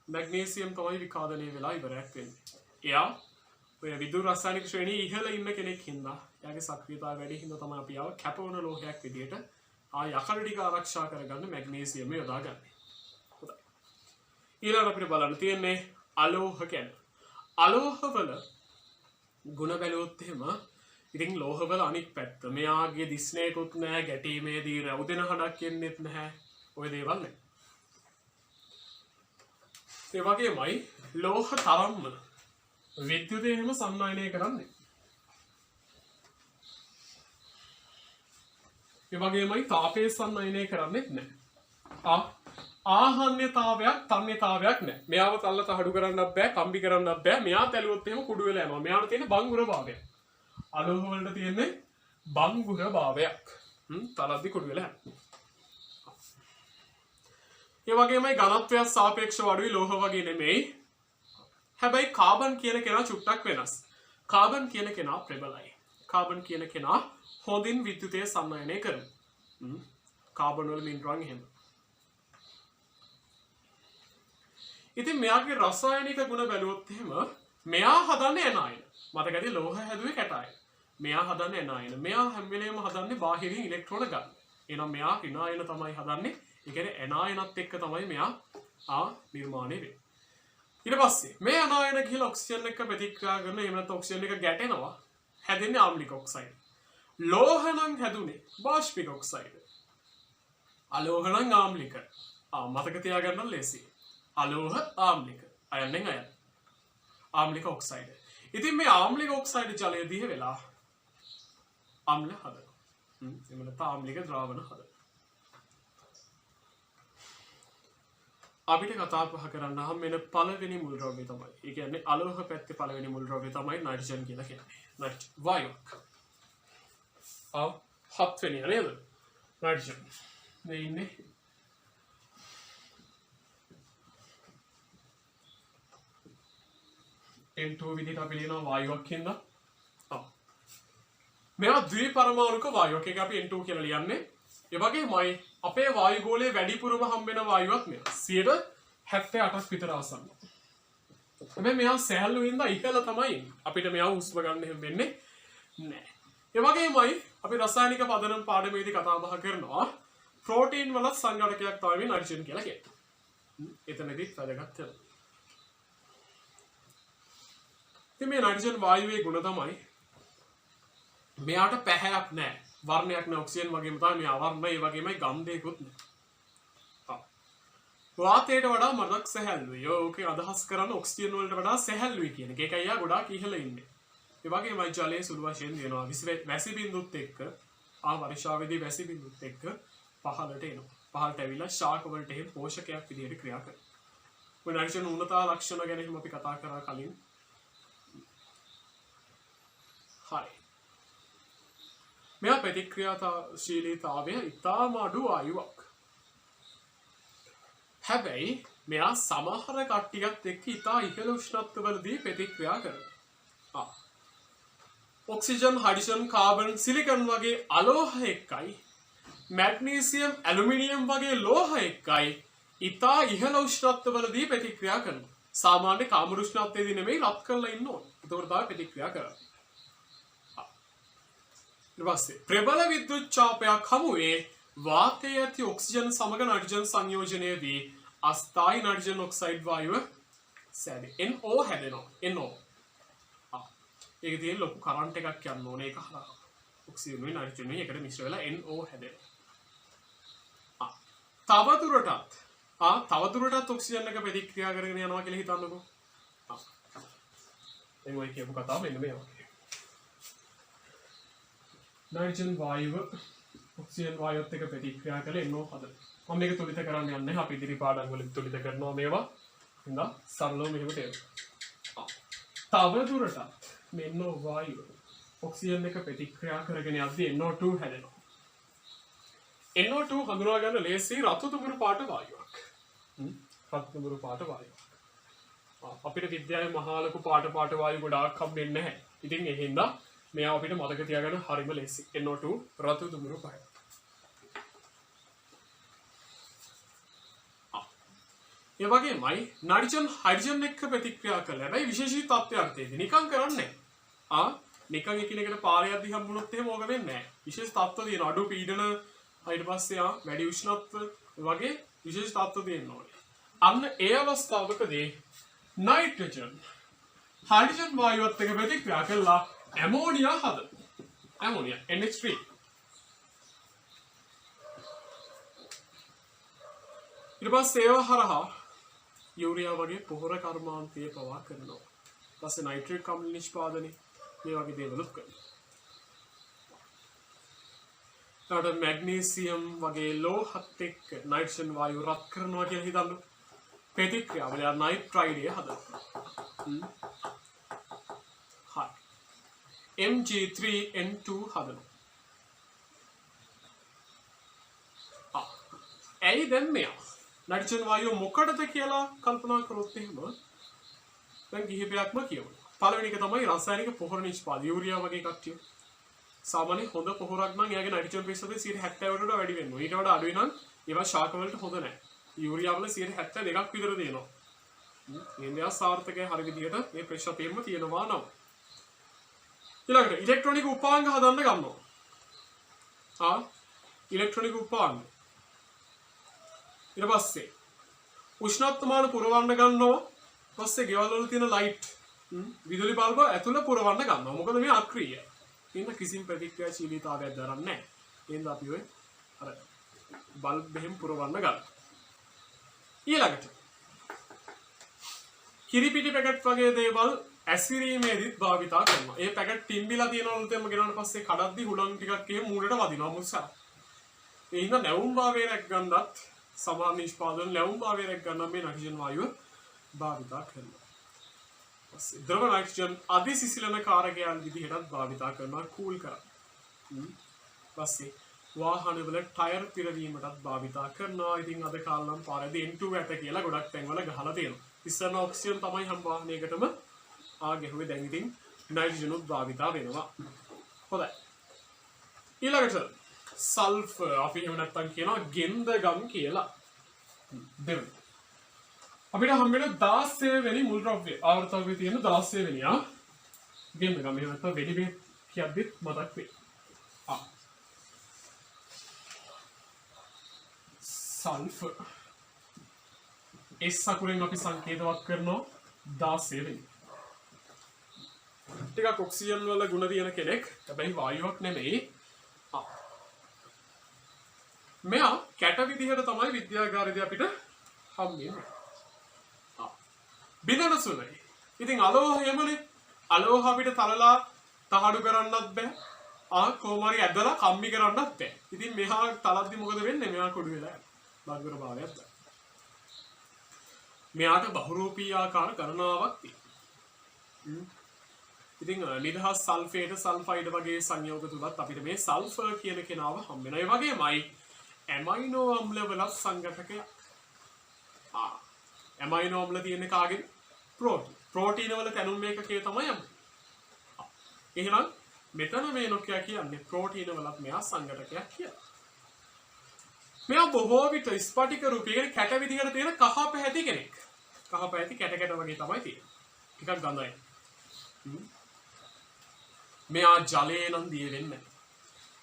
මැග්නීසියම් තමයි විකාදනය වෙලා ඉවරයක් වෙන්නේ. එයා ඔය විදුලි රසායනික ශ්‍රේණියේ ඉහළ ඉන්න කෙනෙක් හින්දා එයාගේ සක්‍රියතාවය වැඩි හින්දා තමයි අපි ආව කැපවන ලෝහයක් විදියට යකඩ ටික ආරක්ෂා කරගන්න මැග්නීසියම් යොදාගන්නේ. හොඳයි. ඊළඟට අපිට බලන්න තියෙන්නේ අලෝහ කියන්නේ. අලෝහවල ගුණ බැලුවොත් එහෙම ඉතින් ලෝහවල අනික් පැත්ත මෙයාගේ දිස්නයකුත් නැහැ, ගැටීමේදී රැවුදෙන හඩක් එන්නෙත් නැහැ. ඔය දේවල් නැහැ. ඒ වගේමයි ලෝහ තරම්ම විද්‍යුතය එහෙම සම්නයනය කරන්නේ. ඒ වගේමයි තාපය සම්නයනය කරන්නේත් නැහැ. ආහාන්‍යතාවයක් තන්‍යතාවයක් නැහැ. මෙයාව තල්ල තහඩු කරන්නත් බෑ, කම්බි කරන්නත් බෑ. මෙයා තැලුවොත් එහෙම කුඩු වෙලා යනවා. මෙයාට තියෙන බංගුර භාවයක්. අලෝහ වලට තියෙන්නේ බංගුර භාවයක්. තලද්දි කුඩු වෙලා යනවා. ඒ වගේමයි ඝනත්වයක් සාපේක්ෂව අඩුයි ලෝහ වගේ නෙමෙයි. හැබැයි කාබන් කියන කෙනා චුට්ටක් වෙනස්. කාබන් කියන කෙනා ප්‍රබලයි. කාබන් කියන කෙනා හොඳින් විද්‍යුතය සම්නයනය කරනවා. කාබන් වල මින්රන් එහෙම. ඉතින් මෙයාගේ රසායනික ගුණ බැලුවොත් එහෙම මෙයා හදන්නේ ඇනායන. මතකද ලෝහ හැදුවේ කැටායන. මෙයා හදන්නේ ඇනායන. මෙයා හැම වෙලේම හදන්නේ බාහිරින් ඉලෙක්ට්‍රෝන ගන්න. එහෙනම් මෙයා ඍණායන තමයි හදන්නේ. ඒ කියන්නේ ඇනායනත් එක්ක තමයි මෙයා නිර්මාණය වෙන්නේ. ඊට පස්සේ මේ ඇනායන ගිහලා ඔක්සිජන් එක්ක ප්‍රතික්‍රියා කරන එහෙම නැත්නම් ඔක්සිජන් එක ගැටෙනවා. හැදෙන්නේ ආම්ලික ඔක්සයිඩ්. ලෝහ නම් හැදුනේ බාෂ්පික ඔක්සයිඩ්. අලෝහ නම් ආම්ලික. මතක තියාගන්න ලේසි. අලෝහ ආම්ලික. අයන්නෙන් අයන්. ආම්ලික ඔක්සයිඩ්. ඉතින් මේ ආම්ලික ඔක්සයිඩ් ජලය දිහ වෙලා අම්ල හදනවා. එහෙම නැත්නම් ආම්ලික ද්‍රාවණ හදනවා. අපිට කතා පහ කරන්න හම් වෙන පළවෙනි මුල් ද්‍රව්‍ය තමයි. ඒ කියන්නේ අලෝහ පැත්තේ පළවෙනි මුල් ද්‍රව්‍ය තමයි නයිට්‍රජන් කියලා කියන්නේ. නයිට්‍රජන් වායුවක්. හත්වෙනි නේද? නයිට්‍රජන්. මේ ඉන්නේ N2 විදිහට අපි ලියනවා වායුවක් හින්දා. මෙයා ද්විපරමාණුක වායුවක්. ඒක අපි N2 කියලා ලියන්නේ. ඒ වගේමයි අපේ වායුගෝලයේ වැඩිපුරම හම්බෙන වායුවත් මෙයා 78ක් විතර ආසන්න. හැබැයි මෙයා සැහැල්ලු හින්දා ඉහළ තමයි ඉන්නේ. අපිට මෙයා හුස්ම ගන්න එහෙම වෙන්නේ නැහැ. ඒ වගේමයි අපි රසායනික පදනම් පාඩමේදී කතා බහ කරනවා ප්‍රෝටීන් වල සංඝටකයක් තමයි මේ නයිට්‍රජන් කියලා කියන්නේ. එතනදිත් වැදගත් වෙනවා. ඉතින් මේ නයිට්‍රජන් වායුවේ ගුණ තමයි මෙයාට පැහැයක් නැහැ. වර්ණයක් නැහැ. ඔක්සිජන් වගේම තමයි මේ අවර්ණ ඒ වගේමයි ගන්ධයකුත් නැහැ. වාතයට වඩා මඩක් සැහැල්ලුයි. ඕකේ අදහස් කරන්නේ ඔක්සිජන් වලට වඩා සැහැල්ලුයි කියන එක. ඒකයි යා ගොඩාක් ඉහළ ඉන්නේ. ඒ වගේමයි ජලයේ සුළු වශයෙන් දෙනවා. වැසි බිඳුත් එක්ක වර්ෂාවේදී වැසි බිඳුත් එක්ක පහළට එනවා. පහළට ඇවිල්ලා ශාක වලට එහෙම පෝෂකයක් විදිහට ක්‍රියා කරනවා. ඔය නයිට්‍රජන් උණ්ණතා ලක්ෂණ ගැන එහෙම අපි කතා කරා කලින්. හරි. මෙයා ප්‍රතික්‍රියාශීලීතාවය ඉතාම අඩු වායුවක්. හැබැයි මෙයා සමහර කට්ටියත් එක්ක ඉතා ඉහළ උෂ්ණත්වවලදී ප්‍රතික්‍රියා කරනවා. ඔක්සිජන්, හයිඩ්‍රජන්, කාබන්, සිලිකන් වගේ අලෝහ එක්කයි මැග්නීසියම්, ඇලුමිනියම් වගේ ලෝහ එක්කයි ඉතා ඉහළ උෂ්ණත්වවලදී ප්‍රතික්‍රියා කරනවා. සාමාන්‍ය කාමර උෂ්ණත්වයේදී නෙමෙයි රත් කරලා ඉන්න ඕනේ. ඒතකොට තමයි ප්‍රතික්‍රියා කරන්නේ. ඊට පස්සේ ප්‍රබල විද්‍යුත් ඡාපයක් හමුවේ වාතයේ ඇති ඔක්සිජන් සමග නයිට්‍රජන් සංයෝජනයේදී අස්ථායි නයිට්‍රජන් ඔක්සයිඩ් වායුව සැදේ NO හැදෙනවා. NO. ඒක තියෙන ලොකු කරන්ට් එකක් යන්න ඕනේ ඒක හරහා. ඔක්සිජන් උයි නයිට්‍රජන් උයි එකට මිශ්‍ර වෙලා NO හැදෙනවා. තවදුරටත් ඔක්සිජන් එක ප්‍රතික්‍රියා කරගෙන යනවා කියලා හිතන්නකෝ. එයි ඔය කියපු කතාව මෙන්න මේ වගේ. නයිට්‍රජන් වායුව ඔක්සිජන් වායුවත් එක්ක ප්‍රතික්‍රියා කරලා NO හදනවා. මම මේක තුලිත කරන්න යන්නේ නැහැ. අපි ඉදිරි පාඩම් වල තුලිත කරනවා මේවා. හින්දා සරලව මෙහෙම තේරෙනවා. තවදුරටත් මේ NO වායුව ඔක්සිජන් එක ප්‍රතික්‍රියා කරගෙන යද්දී NO2 හැදෙනවා. NO2 හඳුනා ගන්න ලේසි රතු දුඹුරු පාට වායුවක්. රතු දුඹුරු පාට වායුවක්. අපිට විද්‍යාවේ මහා ලොකු පාට වායු ගොඩාක් හම්බෙන්නේ නැහැ. ඉතින් ඒ හින්දා මෙයා අපිට මතක තියාගන්න හරිම ලේසි. NO2 රතු දුඹුරු පාට. ඒ වගේමයි නයිට්‍රජන් හයිඩ්‍රජන් එක්ක ප්‍රතික්‍රියා කළා. හැබැයි විශේෂී තත්ත්වයක් තියෙදි නිකන් කරන්නේ නැහැ. නිකන් එකිනෙකට පාරේ යද්දි හම්බුනොත් එහෙම ඕක වෙන්නේ නැහැ. විශේෂ තත්ත්ව තියෙනවා. අඩු පීඩන ඊට පස්සේ වැඩි උෂ්ණත්ව වගේ විශේෂ තත්ත්ව තියෙන්න ඕනේ. අන්න ඒ අවස්ථාවකදී නයිට්‍රජන් හයිඩ්‍රජන් වායුවත් එක්ක ප්‍රතික්‍රියා කළා ඇමෝනියා හදනවා. Ammonia NH3. ඊට පස්සේ ඒව හරහා යූරියා වගේ පොහොර කර්මාන්තය පවා කරනවා. ඊට පස්සේ නයිට්‍රේට් අම්ල නිෂ්පාදනය මේ වගේ දේවලුත් කරනවා. ඊට මැග්නීසියම් වගේ ලෝහත් එක්ක නයිට්‍රජන් වායුව රත් කරනවා කියලා හිතන්න. ප්‍රතික්‍රියාවල නයිට්‍රයිඩය හදනවා. හරි. Mg3N2 හදනවා. ඇයි දැන් මෙයා නයිට්‍රජන් වායුව මොකටද කියලා කල්පනා කරොත් එහෙම දැන් කිහිපයක්ම කියමු. පළවෙනි එක තමයි රසායනික පොහොර නිෂ්පාදනය. යූරියා වගේ කට්ටිය සාමාන්‍ය හොඳ පොහොරක් නම් එයාගේ නයිට්‍රජන් ප්‍රතිශතය 70ට වඩා වැඩි වෙනවා. ඊට වඩා අඩුයි නම් ඒවා ශාක වලට හොඳ නැහැ. යූරියා වල 72ක් විතර දෙනවා. මේවා සාර්ථකයි හරි විදිහට මේ ප්‍රතිශතයෙන්ම තියෙනවා නම්. ඊළඟට ඉලෙක්ට්‍රොනික උපාංග හදන්න ගන්නවා. ඉලෙක්ට්‍රොනික උපාංග. ඊට පස්සේ උෂ්ණත්වමාන පුරවන්න ගන්නවා. පස්සේ ගෙවල් වල තියෙන ලයිට් විදුලි බල්බ ඇතුළ පුරවන්න ගන්නවා. මොකද මේ අක්‍රීය. ඉන්න කිසිම ප්‍රතික්‍රියාශීලීතාවයක් දරන්නේ නැහැ. එහෙනම් අපි ඔය අර බල්බ් එහෙම පුරවන්න ගන්නවා. ඊළඟට කිරිපිටි පැකට් වගේ දේවල් ඇසිරීමේදීත් භාවිතා කරනවා. ඒ පැකට් තිම්බිලා තියෙනවලු තෙම ගෙනාන පස්සේ කඩද්දි හුලං ටිකක් එහෙම මූණට වදිනවා මුස්සා. ඒ හින්දා නැවුම් භාවය රැක් ගන්නත් සමාන නිෂ්පාදන නැවුම් භාවය රැක් ගන්න මේ නයිට්‍රජන් වායුව භාවිතා කරනවා. පස්සේ ද්‍රව නයිට්‍රජන් අධිසිසිලන කාරකයන් විදිහටත් භාවිතා කරනවා කූල් කරන්න. පස්සේ වාහනවල ටයර් පිරවීමටත් භාවිතා කරනවා. ඉතින් අද කාලේ නම් පාරේදී N2 ඇත කියලා ගොඩක් තැන්වල ගහලා තියෙනවා. ඉස්සරන ඔක්සිජන් තමයි හැම වාහනයකටම ගැහුවේ. දැන් ඉතින් නයිට්‍රජන් උත් භාවිතා වෙනවා. හොඳයි. ඊළඟට සල්ෆර් අපි එහෙම නැත්නම් කියනවා ගෙන්දගම් කියලා. දෙවෙනි අපිට හම්බ වෙන 16 වෙනි මුල් ද්‍රව්‍ය ආවර්තකයේ තියෙන 16 වෙනියා ගෙන්දගම්. එහෙම නැත්නම් වෙඩි බෙහෙත් කියද්දිත් මතක් වෙයි. සල්ෆර් S අකුරෙන් අපි සංකේතවත් කරනවා 16 වෙනි. ටිකක් ඔක්සිජන් වල ගුණ තියෙන කෙනෙක්. හැබැයි වායුවක් නෙමෙයි. මෙයා කැට විදිහට තමයි විද්‍යාගාරයේදී අපිට හම්බෙන්නේ. බිඳන සුළයි. ඉතින් අලෝහයමනේ. අලෝහ අපිට තලලා තහඩු කරන්නත් බෑ. කොහොමරි ඇදලා කම්බි කරන්නත් බෑ. ඉතින් මෙහා තලද්දි මොකද වෙන්නේ? මෙයා කොඩු වෙලා යනවා. බංගර භාවයක් තමයි. මෙයාට බහුරූපී ආකාර ගණනාවක් තියෙනවා. ඉතින් නිදහස් සල්ෆේට සල්ෆයිඩ් වගේ සංයෝග තුලත් අපිට මේ සල්ෆර් කියන කෙනාව හම්බ වෙනවා. ඒ වගේමයි ඇමයිනෝ අම්ල වල සංඝටකයක්. ඇමයිනෝ අම්ල තියෙන්නේ කාගෙද? ප්‍රෝටීන වල තැනුම් මේකකේ තමයි යන්නේ. එහෙනම් මෙතන මේ නොකිය කියන්නේ ප්‍රෝටීන වලත් මෙයා සංඝටකයක් කියලා. මෙයා බොහෝ විට ස්පටික රූපයේ කැට විදිහට තියෙන කහ පැහැති කෙනෙක්. කහ පැහැති කැට කැට වගේ තමයි තියෙන්නේ. ටිකක් ගඳයි. මෙයා ජලයේ නම් දිය වෙන්නේ.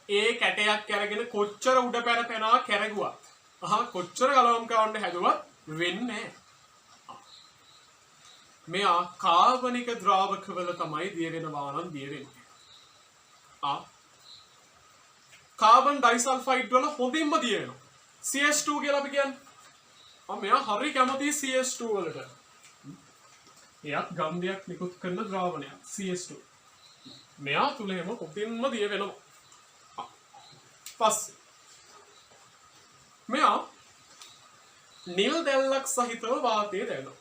ඒ කැටයක් අරගෙන කොච්චර උඩ පැනපැනා කැරගුවත් කොච්චර ගලවම් කරන්න හැදුවත් වෙන්නේ මෙයා කාබනික ද්‍රාවකවල තමයි දිය වෙනවා නම් දිය වෙන්නේ. කාබන් ඩයිසල්ෆයිඩ් වල හොඳින්ම දිය වෙනවා. CS2 කියලා අපි කියන්නේ. මෙයා හරි කැමති CS2 වලට. එයාත් ගන්ධයක් නිකුත් කරන ද්‍රාවණයක් CS2. මෙයා තුල හැම කොටින්ම දිය වෙනවා. පස්සේ මෙයා නිල් දැල්ලක් සහිතව වාතයේ දැවෙනවා.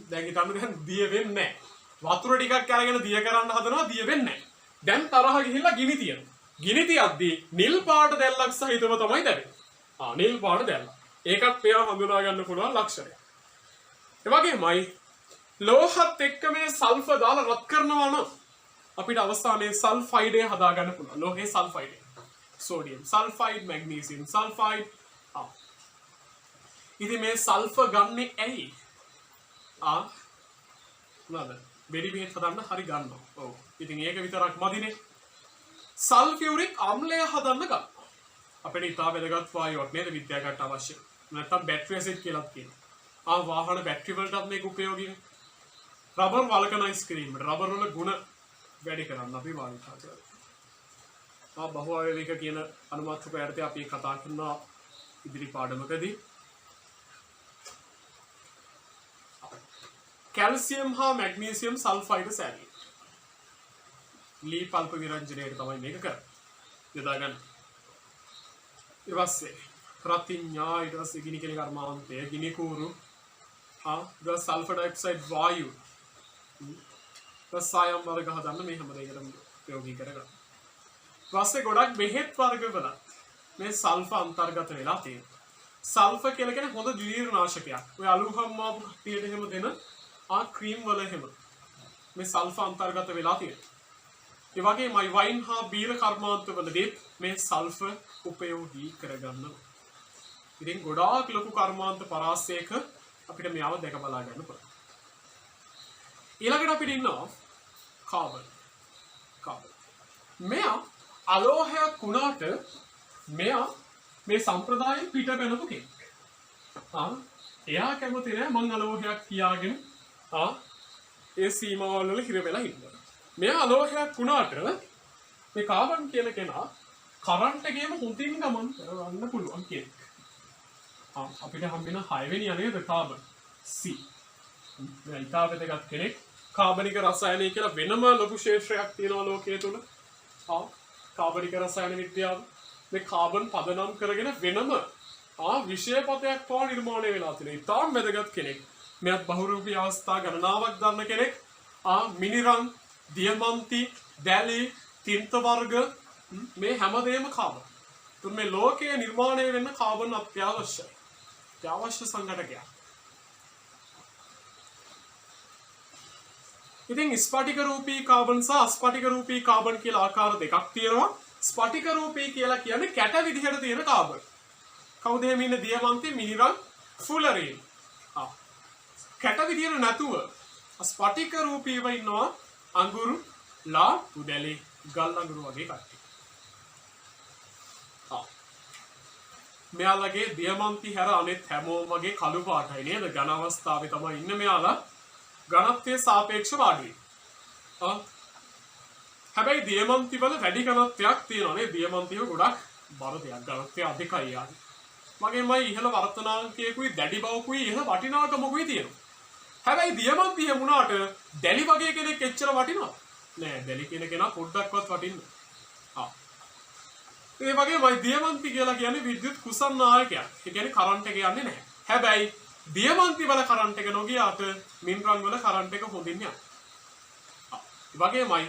දැන් හිතන්න දැන් දිය වෙන්නේ නැහැ. වතුර ටිකක් අරගෙන දිය කරන්න හදනවා දිය වෙන්නේ නැහැ. දැන් තරහ ගිහිල්ලා ගිනි තියනවා. ගිනි තියද්දී නිල් පාට දැල්ලක් සහිතව තමයි දැවෙන්නේ. නිල් පාට දැල්ල. ඒකත් මෙයා හඳුනා ගන්න පුළුවන් ලක්ෂණයක්. ඒ වගේමයි ලෝහත් එක්ක මේ සල්ෆර් දාලා රත් කරනවා නම් අපිට අවස්ථාවේ සල්ෆයිඩ් එක හදා ගන්න පුළුවන්. ලෝහේ sulphide. sodium sulfide magnesium sulfide ඉතින් මේ සල්ෆර් ගන්නේ ඇයි? නේද? බෙඩි බෙහෙත් හදන්න හරි ගන්නවා. ඔව්. ඉතින් ඒක විතරක් මදිනේ. සල්ෆියුරික් අම්ලය හදන්න ගන්නවා. අපිට ඉතා වැදගත් වායුවක් නේද විද්‍යාවට අවශ්‍ය. නැත්නම් බැටරි ඇසිඩ් කියලාත් කියනවා. වාහන බැටරි වලටත් මේක ප්‍රයෝගිකයි. රබර් වල්කනයිස් කිරීම. රබර් වල ගුණ වැඩි කරන්න අපි වායුකාර කරනවා. බහුආයනික කියන අනුමාත්‍රක යටතේ අපි කතා කරනවා ඉදිරි පාඩමකදී. කැල්සියම් හා මැග්නීසියම් සල්ෆයිඩ් සැලීට්. ලී පල්ප විරංජනයේට තමයි මේක කරන්නේ. යොදා ගන්න. ඊට පස්සේ ප්‍රතිඥා ඊට පස්සේ ගිනි කෙලි කර්මාන්තය ගිනි කූරු සල්ෆර් ඩයොක්සයිඩ් වායු රසායන වර්ග හදන්න මේ හැම දෙයකටම ප්‍රයෝගී කරගන්න. ඊපස්සේ ගොඩක් බෙහෙත් වර්ගවල මේ සල්ෆර් අන්තර්ගත වෙලා තියෙනවා. සල්ෆර් කියලා කියන්නේ හොඳ දිලීරනාශකයක්. ඔය අලුහම් ආපු කට්ටියට එහෙම දෙන ක්‍රීම් වල එහෙම මේ සල්ෆර් අන්තර්ගත වෙලා තියෙනවා. ඒ වගේමයි වයින් හා බීර කර්මාන්තවලදී මේ සල්ෆර් උපයෝගී කරගන්න. ඉතින් ගොඩාක් ලොකු කර්මාන්ත පරාසයක අපිට මෙයාව දැක බලා ගන්න පුළුවන්. ඊළඟට අපිට ඉන්නවා කාබන්. මෙයා අලෝහයක් වුණාට මෙයා මේ සම්ප්‍රදායෙන් පිට වෙනපු කෙනෙක්. එයා කැමති නෑ මං අලෝහයක් කියාගෙන ඒ සීමාවල් වල හිර වෙලා ඉන්නවා. මෙයා අලෝහයක් වුණාට මේ කාබන් කියන කෙනා කරන්ට් එකේම හොඳින් ගමන් කරවන්න පුළුවන් කෙනෙක්. අපිට හම්බෙන 6 වෙනි අනේද කාබන් C. මේ ඉතාලෙදගත් කෙනෙක් කාබනික රසායනය කියලා වෙනම ලොකු ක්ෂේත්‍රයක් තියෙනවා ලෝකයේ තුල. කාබනික රසායන විද්‍යාව මේ කාබන් පදනම් කරගෙන වෙනම විෂය පතයක් පවා නිර්මාණය වෙලා තියෙනවා. ඉතාම වැදගත් කෙනෙක්. මෙයත් බහුරූපී අවස්ථා ගණනාවක් ගන්න කෙනෙක්. මිනිරන්, දියමන්ති, දැලි, තින්ත වර්ග මේ හැමදේම කාබන්. තුන් මේ ලෝකයේ නිර්මාණය වෙන්න කාබන් අත්‍යවශ්‍යයි. අත්‍යවශ්‍ය සංඝටකයක්. ඉතින් ස්පටික රූපී කාබන් සහ අස්පටික රූපී කාබන් කියලා ආකාර දෙකක් තියෙනවා. ස්පටික රූපී කියලා කියන්නේ කැට විදිහට තියෙන කාබන්. කවුද එහෙම ඉන්නේ දියමන්ති මිනිරන් ෆුලරින්. කැට විදිහට නැතුව ස්පටික රූපීව ඉන්නවා අඟුරු ලා උදැලි ගල් අඟුරු වගේ කට්ටිය. මෙයාලගේ දියමන්ති හැර අනෙත් හැමෝම වගේ කළු පාටයි නේද? ඝන අවස්ථාවේ තමයි ඉන්නේ මෙයාලා. ඝනත්වයේ සාපේක්ෂව අඩුයි. හැබැයි දියමන්ති වල වැඩි ඝනත්වයක් තියෙනවා නේ. දියමන්තිව ගොඩක් බර දෙයක් ඝනත්වය අධිකයි යාදී. මගේමයි ඉහළ වර්තනාංකයකුයි දැඩි බවකුයි ඉහළ වටිනාකමකුයි තියෙනවා. හැබැයි දියමන්ති හැමුණාට දැලි වගේ කෙනෙක් එච්චර වටිනවද? නෑ. දැලි කියන කෙනා පොඩ්ඩක්වත් වටින්නේ. ඒ වගේමයි දියමන්ති කියලා කියන්නේ විද්‍යුත් කුසන්නායකයක්. ඒ කියන්නේ කරන්ට් එක යන්නේ නැහැ. හැබැයි දියමන්ති වල කරන්ට් එක නොගියාට මිනරල් වල කරන්ට් එක හොඳින් යනවා. ඒ වගේමයි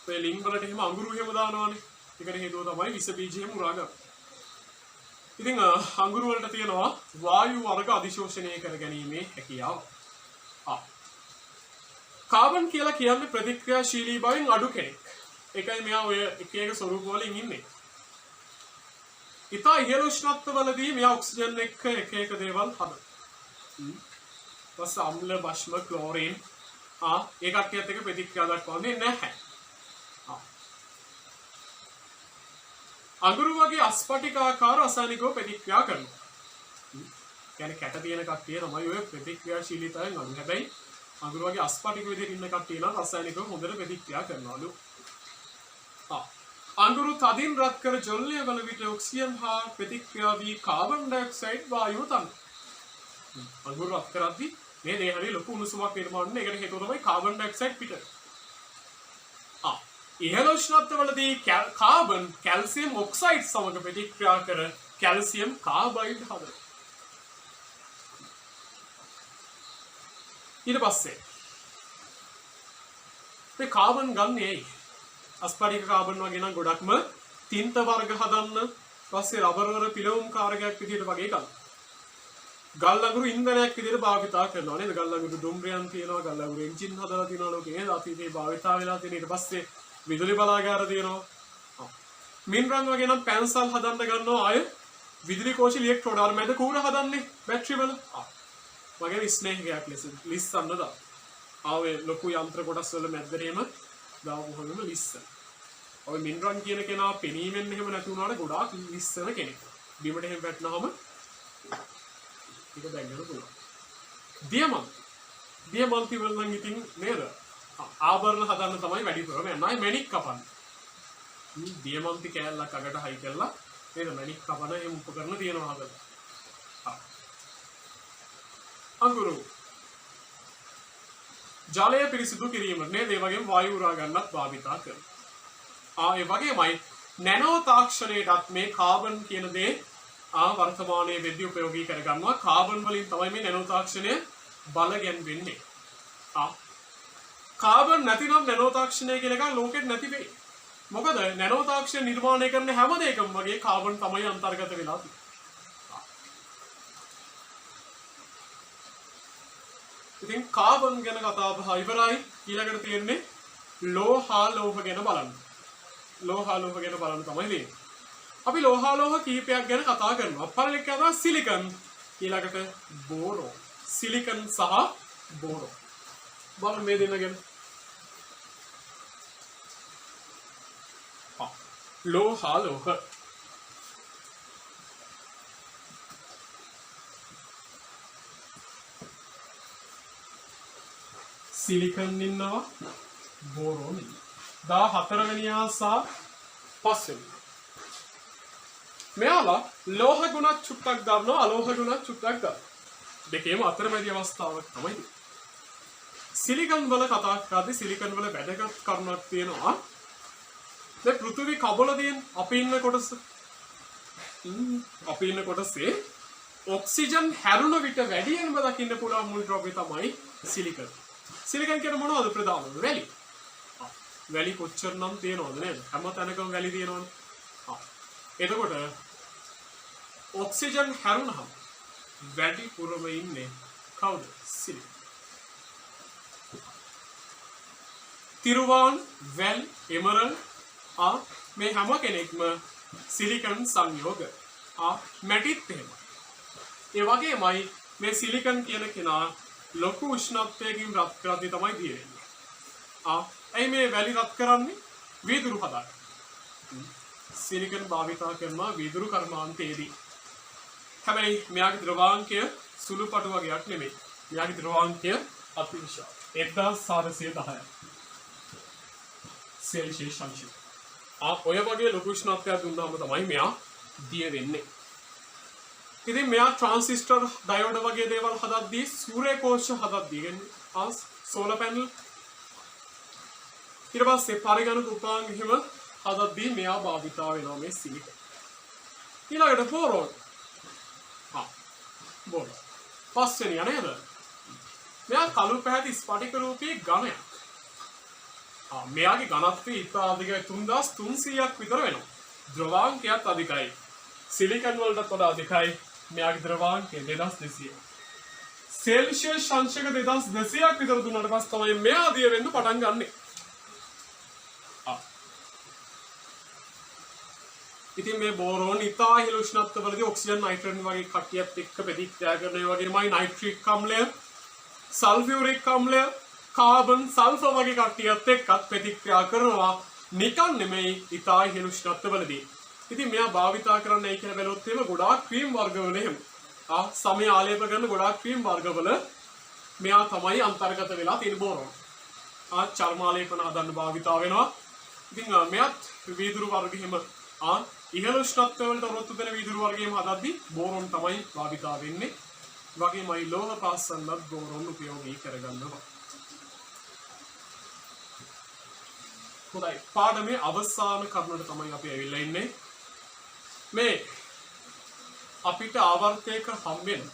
ඔය ලින්ක් වලට එහෙම අඟුරු එහෙම දානවානේ. ඒකට හේතුව තමයි විස බීජ එහෙම උරා ගන්න. ඉතින් අඟුරු වලට තියෙනවා වායු වර්ග අධිශෝෂණය කර ගැනීමේ හැකියාව. කාබන් කියලා කියන්නේ ප්‍රතික්‍රියාශීලී බවින් අඩු කෙනෙක්. ඒකයි මෙයා ඔය එක එක ස්වරූප වලින් ඉන්නේ. ඉතා ඉහළ උෂ්ණත්වවලදී මෙයා ඔක්සිජන් එක්ක එක එක දේවල් හදනවා. අම්ල, භස්ම, ක්ලෝරින් ඒ කට්ටියත් එක්ක ප්‍රතික්‍රියා දක්වන්නේ නැහැ. අඟුරු වගේ අස්පටිකාකාර රසායනිකව ප්‍රතික්‍රියා කරනවා. කියන්නේ කැට තියෙන කට්ටිය තමයි ඔය ප්‍රතික්‍රියාශීලීතාවයෙන් අඩු. හැබැයි අඟුරු වගේ අස්පටික විදිහට ඉන්න කට්ටිය නම් රසායනිකව හොඳට ප්‍රතික්‍රියා කරනවලු. අඟුරු තදින් රත් කර ජොල්ලය වන විට ඔක්සිජන් හා ප්‍රතික්‍රියා වී කාබන් ඩයොක්සයිඩ් වායුව තනවා. අඟුරු රත් කරද්දී මේ දේහනේ ලොකු උණුසුමක් නිර්මාණය වෙන. ඒකට හේතුව තමයි කාබන් ඩයොක්සයිඩ් පිට. ඉහළ උෂ්ණත්වවලදී කාබන් කැල්සියම් ඔක්සයිඩ් සමග ප්‍රතික්‍රියා කර කැල්සියම් කාබයිඩ් හදනවා. ඊට පස්සේ මේ කාබන් ගන්නේ ඇයි? අස්පටික කාබන් වගේ නම් ගොඩක්ම තින්ත වර්ග හදන්න, පස්සේ රබර් වල පිළවුම් කාරකයක් විදිහට වගේ ගන්න. ගල් අඟුරු ඉන්ධනයක් විදිහට භාවිතා කරනවා නේද? ගල් අඟුරු දුම්රියන් තියෙනවා, ගල් අඟුරු එන්ජින් හදලා තියෙනවා ලෝකේ. අතීතේ භාවිතා වෙලා තියෙන. ඊට පස්සේ විදුලි බලාගාර තියෙනවා. මිනරල් වගේ නම් පැන්සල් හදන්න ගන්නවා අය. විදුලි කෝෂි ඉලෙක්ට්‍රෝඩ අර මැද කූර හදන්නේ බැටරි වල. වගේ ස්නේහයක් ලෙස ලිස්සන්න දා. ආවේ ලොකු යන්ත්‍ර කොටස් වල මැද්දේම දාපුවම ලිස්සන. ඔය මිනරල් කියන කෙනා පෙනීමෙන් එහෙම නැති වුණාට ගොඩාක් ලිස්සන කෙනෙක්. බිමට එහෙම වැටෙනාම ඒක දැඟලු පුළුවන්. දියමන්ති වල නම් ඉතින් නේද? ආභරණ හදන්න තමයි වැඩිපුරම යන්නේ. මැණික් කපන්න. දියමන්ති කෑල්ලක් අගට හයි කරලා නේද මැණික් කපන ඒ උපකරණ තියෙනවා හදලා. අඟුරු ජලය පිරිසිදු කිරීමට නේද? ඒ වගේම වායු උරා ගන්නත් භාවිතා කරනවා. ඒ වගේමයි නැනෝ තාක්ෂණයටත් මේ කාබන් කියන දේ වර්තමානයේ වෙද්දී උපයෝගී කරගන්නවා. කාබන් වලින් තමයි මේ නැනෝ තාක්ෂණය බලගැන්වෙන්නේ. කාබන් නැතිනම් නැනෝ තාක්ෂණය කියලා එකක් ලෝකෙට නැති වෙයි. මොකද නැනෝ තාක්ෂණ නිර්මාණය කරන හැම දෙයකම වගේ කාබන් තමයි අන්තර්ගත වෙලා තියෙන්නේ. ඉතින් කාබන් ගැන කතා බහ ඉවරයි. ඊළඟට තියෙන්නේ ලෝහ ගැන බලන්න. ලෝහ ගැන බලන්න තමයි වෙන්නේ. අපි ලෝහ කීපයක් ගැන කතා කරනවා. පළවෙනි එක තමයි සිලිකන්. ඊළඟට බෝරෝ. සිලිකන් සහ බෝරෝ. බලන්න මේ දෙන්න ගැන. ලෝහ සිලිකන් ඉන්නවා, බෝරෝන් ඉන්නවා. 14 වෙනි ආසා 5 වෙනි. මෙයාලා ලෝහ ගුණත් චුට්ටක් ගන්නවා, අලෝහ ගුණත් චුට්ටක් ගන්නවා. දෙකේම අතරමැදි අවස්ථාවක් තමයි. සිලිකන් වල කතා කරද්දී සිලිකන් වල වැදගත් කරුණක් තියෙනවා. මේ පෘථිවි කබල දින අපි ඉන්න කොටසේ ඔක්සිජන් හැරුණ විට වැඩියෙන්ම දකින්න පුළුවන් මුල් ද්‍රව්‍ය තමයි සිලිකන්. සිලිකන් කියන මොනවද ප්‍රධානම? වැලි. වැලි කොච්චර නම් තියෙනවද නේද? හැම තැනකම වැලි තියෙනවනේ. එතකොට ඔක්සිජන් හැරුණහම වැඩිපුරම ඉන්නේ කවුද? සිලිකන්. තිරුවාන්, වැල්, එමරල්ඩ්, මේ හැම කෙනෙක්ම සිලිකන් සංයෝග. මැටිත් එහෙම. ඒ වගේමයි මේ සිලිකන් කියන කෙනා ලොකු උෂ්ණත්වයකින් රත් කරද්දී තමයි දිය වෙන්නේ. ඇයි මේ වැලි රත් කරන්නේ? වීදුරු හදන්න. සිලිකන් භාවිතා කරනවා වීදුරු කර්මාන්තයේදී. හැබැයි මෙයාගේ ද්‍රවාංකය සුළුපටු වගේක් නෙමෙයි. මෙයාගේ ද්‍රවාංකය අතිවිශාල. 1410යි. සෙල්සියස් අංශය. ඔය වගේ ලොකු උෂ්ණත්වයක් දුන්නාම තමයි මෙයා දිය වෙන්නේ. ඉතින් මෙයා ට්‍රාන්සිස්ටර් ඩයෝඩ් වගේ දේවල් හදද්දී සූර්ය කෝෂ හදද්දී කියන්නේ සෝලර් පැනල් ඊට පස්සේ පරිගණක උපාංග හිම හදද්දී මෙයා භාවිතා වෙනවා මේ සිලිකන්. ඊළඟට බෝරෝන්. බෝරෝන්. පස්වෙනි නේද? මෙයා කළු පැහැති ස්ෆටික රූපී ඝනයක්. මෙයාගේ ඝනත්වය ඉතා අධිකයි 3300ක් විතර වෙනවා. ද්‍රවාංකයත් අධිකයි. සිලිකන් වලටත් වඩා අධිකයි. මෙයාගේ ද්‍රවාංකය 2200. සෙල්සියස් අංශක 2200ක් විතර දුන්නාට පස්සේ තමයි මෙයා දිය වෙන්න පටන් ගන්නෙ. ඉතින් මේ බෝරෝන් ඉතා ඉහළ උෂ්ණත්වවලදී ඔක්සිජන් නයිට්‍රජන් වගේ කට්ටියත් එක්ක ප්‍රතික්‍රියා කරන ඒ වගේමයි නයිට්‍රික් අම්ලය, සල්ෆියුරික් අම්ලය, කාබන් සල්ෆර් වගේ කට්ටියත් එක්කත් ප්‍රතික්‍රියා කරනවා නිකන් නෙමෙයි ඉතා ඉහළ උෂ්ණත්වවලදී. ඉතින් මෙයා භාවිතා කරන්නයි කියලා බැලුවොත් එහෙම ගොඩාක් ක්‍රීම් වර්ගවල එහෙම සමය ආලේප කරන ගොඩාක් ක්‍රීම් වර්ගවල මෙයා තමයි අන්තර්ගත වෙලා තියෙන බෝරෝන්. චර්ම ආලේපන හදන්න භාවිතා වෙනවා. ඉතින් මෙයත් වීදුරු වර්ග එහෙම ඉහළ උෂ්ණත්වවලට ඔරොත්තු දෙන වීදුරු වර්ගයේම හදද්දී බෝරෝන් තමයි භාවිතා වෙන්නේ. වගේමයි ලෝහ පාස්සන්නත් බෝරෝන් උපයෝගී කරගන්නවා. හොඳයි පාඩමේ අවසාන කරුණට තමයි අපි ඇවිල්ලා ඉන්නේ. මේ අපිට ආවර්තයක හම්බෙන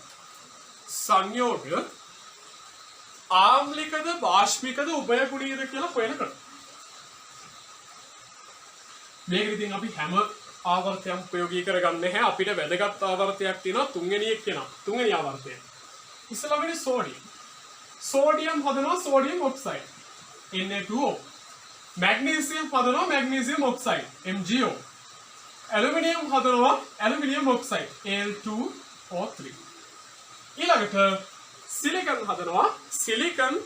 සංයෝග ආම්ලිකද වාෂ්මිකද උභයගුණීයද කියලා හොයන ක්‍රම. මේක ඉතින් අපි හැම ආවර්තයක්ම ප්‍රයෝගී කරගන්නේ නැහැ. අපිට වැදගත් ආවර්තයක් තියෙනවා තුන්වෙනි එක කෙනා. තුන්වෙනි ආවර්තය. ඉස්සෙල්ලා වෙන්නේ සෝඩියම්. සෝඩියම් හදනවා සෝඩියම් ඔක්සයිඩ් Na2O. මැග්නීසියම් හදනවා මැග්නීසියම් ඔක්සයිඩ් MgO. ඇලුමිනියම් හදනවා ඇලුමිනියම් ඔක්සයිඩ් Al2O3. ඊළඟට සිලිකන් හදනවා සිලිකන්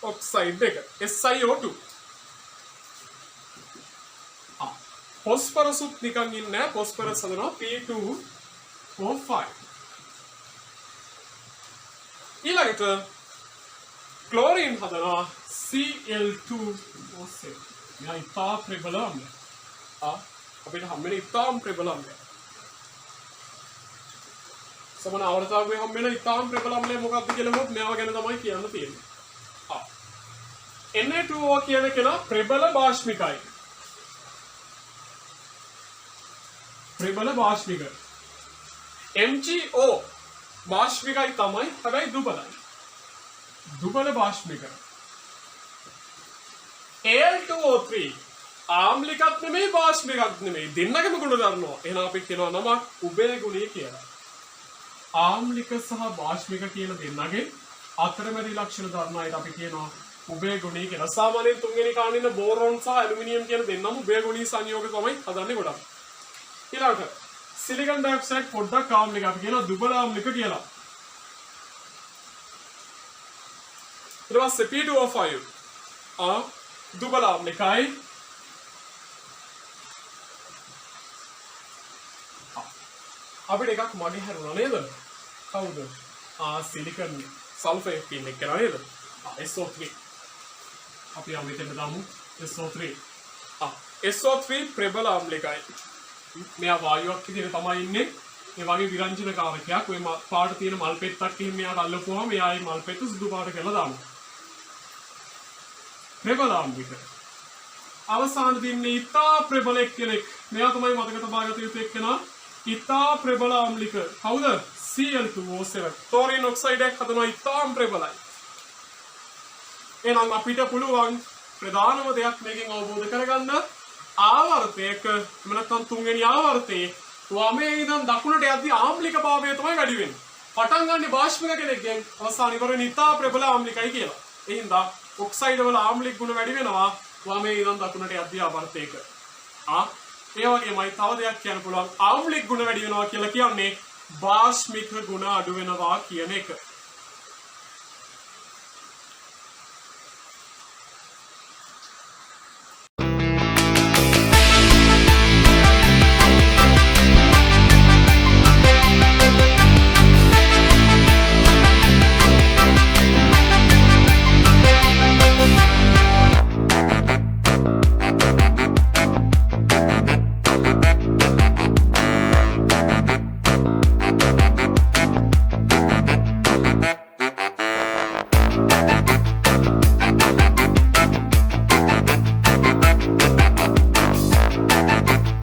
ඔක්සයිඩ් එක SiO2. ફોස්ફરસ නිකන් ඉන්නේ නැහැ. ફોස්ෆරස් හදනවා P2O5. ඊළඟට ක්ලෝරින් හදනවා Cl2O7. මෙයා ඉතා ප්‍රබල අම්ලය. අපිට හම්බෙන ඉතාම ප්‍රබල අම්ලය. සමන ආවර්තකයේ හම්බෙන ඉතාම ප්‍රබල අම්ලය මොකක්ද කියලා මොකද මේවා ගැන තමයි කියන්න තියෙන්නේ. Na2O කියන කෙනා ප්‍රබල භාෂ්මිකයි. ප්‍රබල භාෂ්මික. MgO භාෂ්මිකයි තමයි හැබැයි දුබලයි. දුබල භාෂ්මික. Al2O3 ආම්ලිකත් නෙමෙයි භාෂ්මිකත් නෙමෙයි දෙන්නගේම ගුණ දරනවා. එහෙනම් අපි කියනවා නම උභයගුණී කියලා. ආම්ලික සහ භාෂ්මික කියලා දෙන්නගේ අතරමැදි ලක්ෂණ දරනයිට අපි කියනවා උභයගුණී කියලා. සාමාන්‍යයෙන් තුන්වෙනි කාණ්ඩේ ඉන්න බෝරෝන් සහ ඇලුමිනියම් කියන දෙන්නම උභයගුණී සංයෝග තමයි හදන්නේ ගොඩක්. ඊළඟට සිලිකන් ඩයොක්සයිඩ් පොඩ්ඩක් ආම්ලික අපි කියනවා දුබල ආම්ලික කියලා. ඊට පස්සේ P2O5 දුබල ආම්ලිකයි. අපිට එකක් මගේ හැරුණා නේද? කවුද? සිලිකන් සල්ෆර් කියන එක නේද? SO3. අපි යමු මෙතන දාමු SO3. SO3 ප්‍රබල ආම්ලිකයි. මෙයා වායුවක් විදිහට තමයි ඉන්නේ. මේ වගේ විරංජන කාරකයක්. ඔය පාට තියෙන මල් පෙත්තක් එහෙම මෙයාට අල්ලපුවාම මෙයා ඒ මල් පෙත්ත සුදු පාට කරලා දානවා. ප්‍රබල ආම්ලික. අවසානදී ඉන්නේ ඉතා ප්‍රබල එක්කෙනෙක්. මෙයා තමයි මතක තබා ගත යුතු එක්කෙනා. ඉතා ප්‍රබල ආම්ලික. කවුද? Cl2O7. ක්ලෝරින් ඔක්සයිඩ් එක හදනවා ඉතාම ප්‍රබලයි. එහෙනම් අපිට පුළුවන් ප්‍රධානම දෙයක් මේකෙන් අවබෝධ කරගන්න ආවර්තයක නැත්නම් තුන්වෙනි ආවර්තයේ වමේ ඉඳන් දකුණට යද්දී ආම්ලික භාවය තමයි වැඩි වෙන්නේ. පටන් ගන්න භාෂ්මික කෙනෙක්ගෙන් අවසාන ඉවරෙන් ඉතා ප්‍රබල ආම්ලිකයි කියලා. ඒ හින්දා ඔක්සයිඩ් වල ආම්ලික ගුණ වැඩි වෙනවා. වමේ ඉඳන් දකුණට යද්දී ආවර්ත 1. ඒ වගේමයි තව දෙයක් කියන්න පුළුවන් ආම්ලික ගුණ වැඩි වෙනවා කියලා කියන්නේ භාෂ්මික ගුණ අඩු වෙනවා කියන එක.